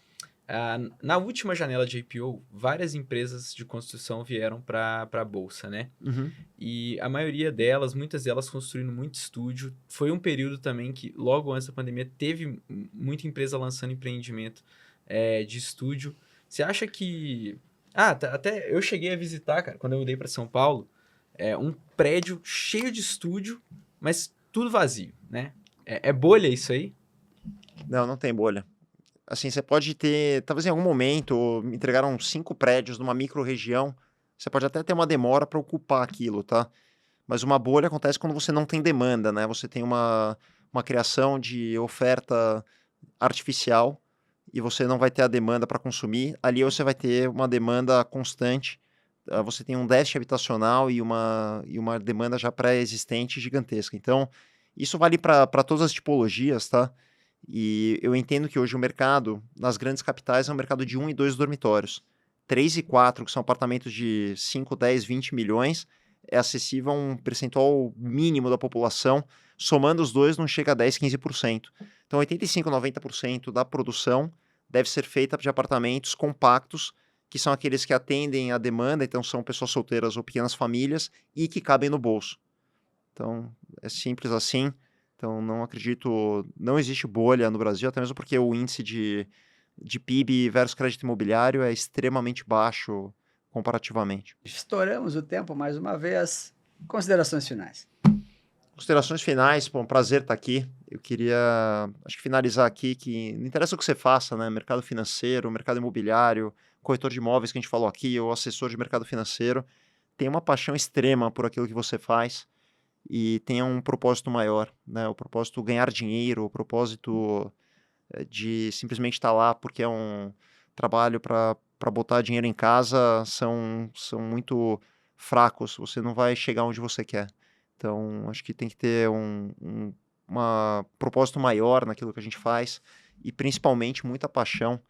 Na última janela de IPO, várias empresas de construção vieram para a Bolsa, né? Uhum. E a maioria delas, muitas delas construindo muito estúdio. Foi um período também que, logo antes da pandemia, teve muita empresa lançando empreendimento de estúdio. Você acha que... até eu cheguei a visitar, cara, quando eu mudei para São Paulo, um prédio cheio de estúdio, mas tudo vazio, né? É bolha isso aí? Não tem bolha. Assim, você pode ter, talvez em algum momento, me entregaram 5 prédios numa micro-região, você pode até ter uma demora para ocupar aquilo, tá? Mas uma bolha acontece quando você não tem demanda, né? Você tem uma criação de oferta artificial e você não vai ter a demanda para consumir. Ali você vai ter uma demanda constante, você tem um déficit habitacional e uma demanda já pré-existente gigantesca. Então, isso vale para todas as tipologias, tá? E eu entendo que hoje o mercado, nas grandes capitais, é um mercado de 1 e 2 dormitórios. 3 e 4, que são apartamentos de 5, 10, 20 milhões, é acessível a um percentual mínimo da população. Somando os dois, não chega a 10, 15%. Então, 85, 90% da produção deve ser feita de apartamentos compactos, que são aqueles que atendem a demanda, então são pessoas solteiras ou pequenas famílias, e que cabem no bolso. Então, é simples assim. Então, não existe bolha no Brasil, até mesmo porque o índice de PIB versus crédito imobiliário é extremamente baixo comparativamente. Estouramos o tempo mais uma vez. Considerações finais. Considerações finais, bom, prazer estar aqui. Eu queria, acho que finalizar aqui que não interessa o que você faça, né? Mercado financeiro, mercado imobiliário, corretor de imóveis que a gente falou aqui, ou assessor de mercado financeiro, tem uma paixão extrema por aquilo que você faz. E tenha um propósito maior, né? O propósito ganhar dinheiro, o propósito de simplesmente estar lá porque é um trabalho para botar dinheiro em casa são muito fracos, você não vai chegar onde você quer. Então, acho que tem que ter um propósito maior naquilo que a gente faz e principalmente muita paixão,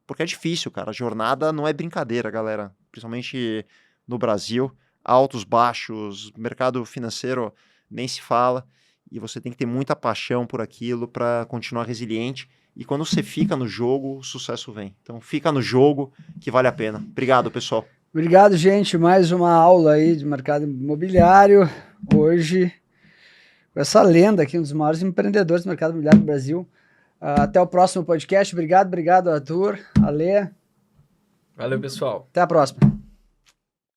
porque é difícil, cara, a jornada não é brincadeira, galera, principalmente no Brasil, altos, baixos, mercado financeiro nem se fala, e você tem que ter muita paixão por aquilo para continuar resiliente, e quando você fica no jogo, o sucesso vem. Então fica no jogo que vale a pena. Obrigado, pessoal. Obrigado, gente. Mais uma aula aí de mercado imobiliário. Hoje com essa lenda aqui, um dos maiores empreendedores do mercado imobiliário do Brasil. Até o próximo podcast. Obrigado, Arthur, Ale. Valeu, pessoal. Até a próxima.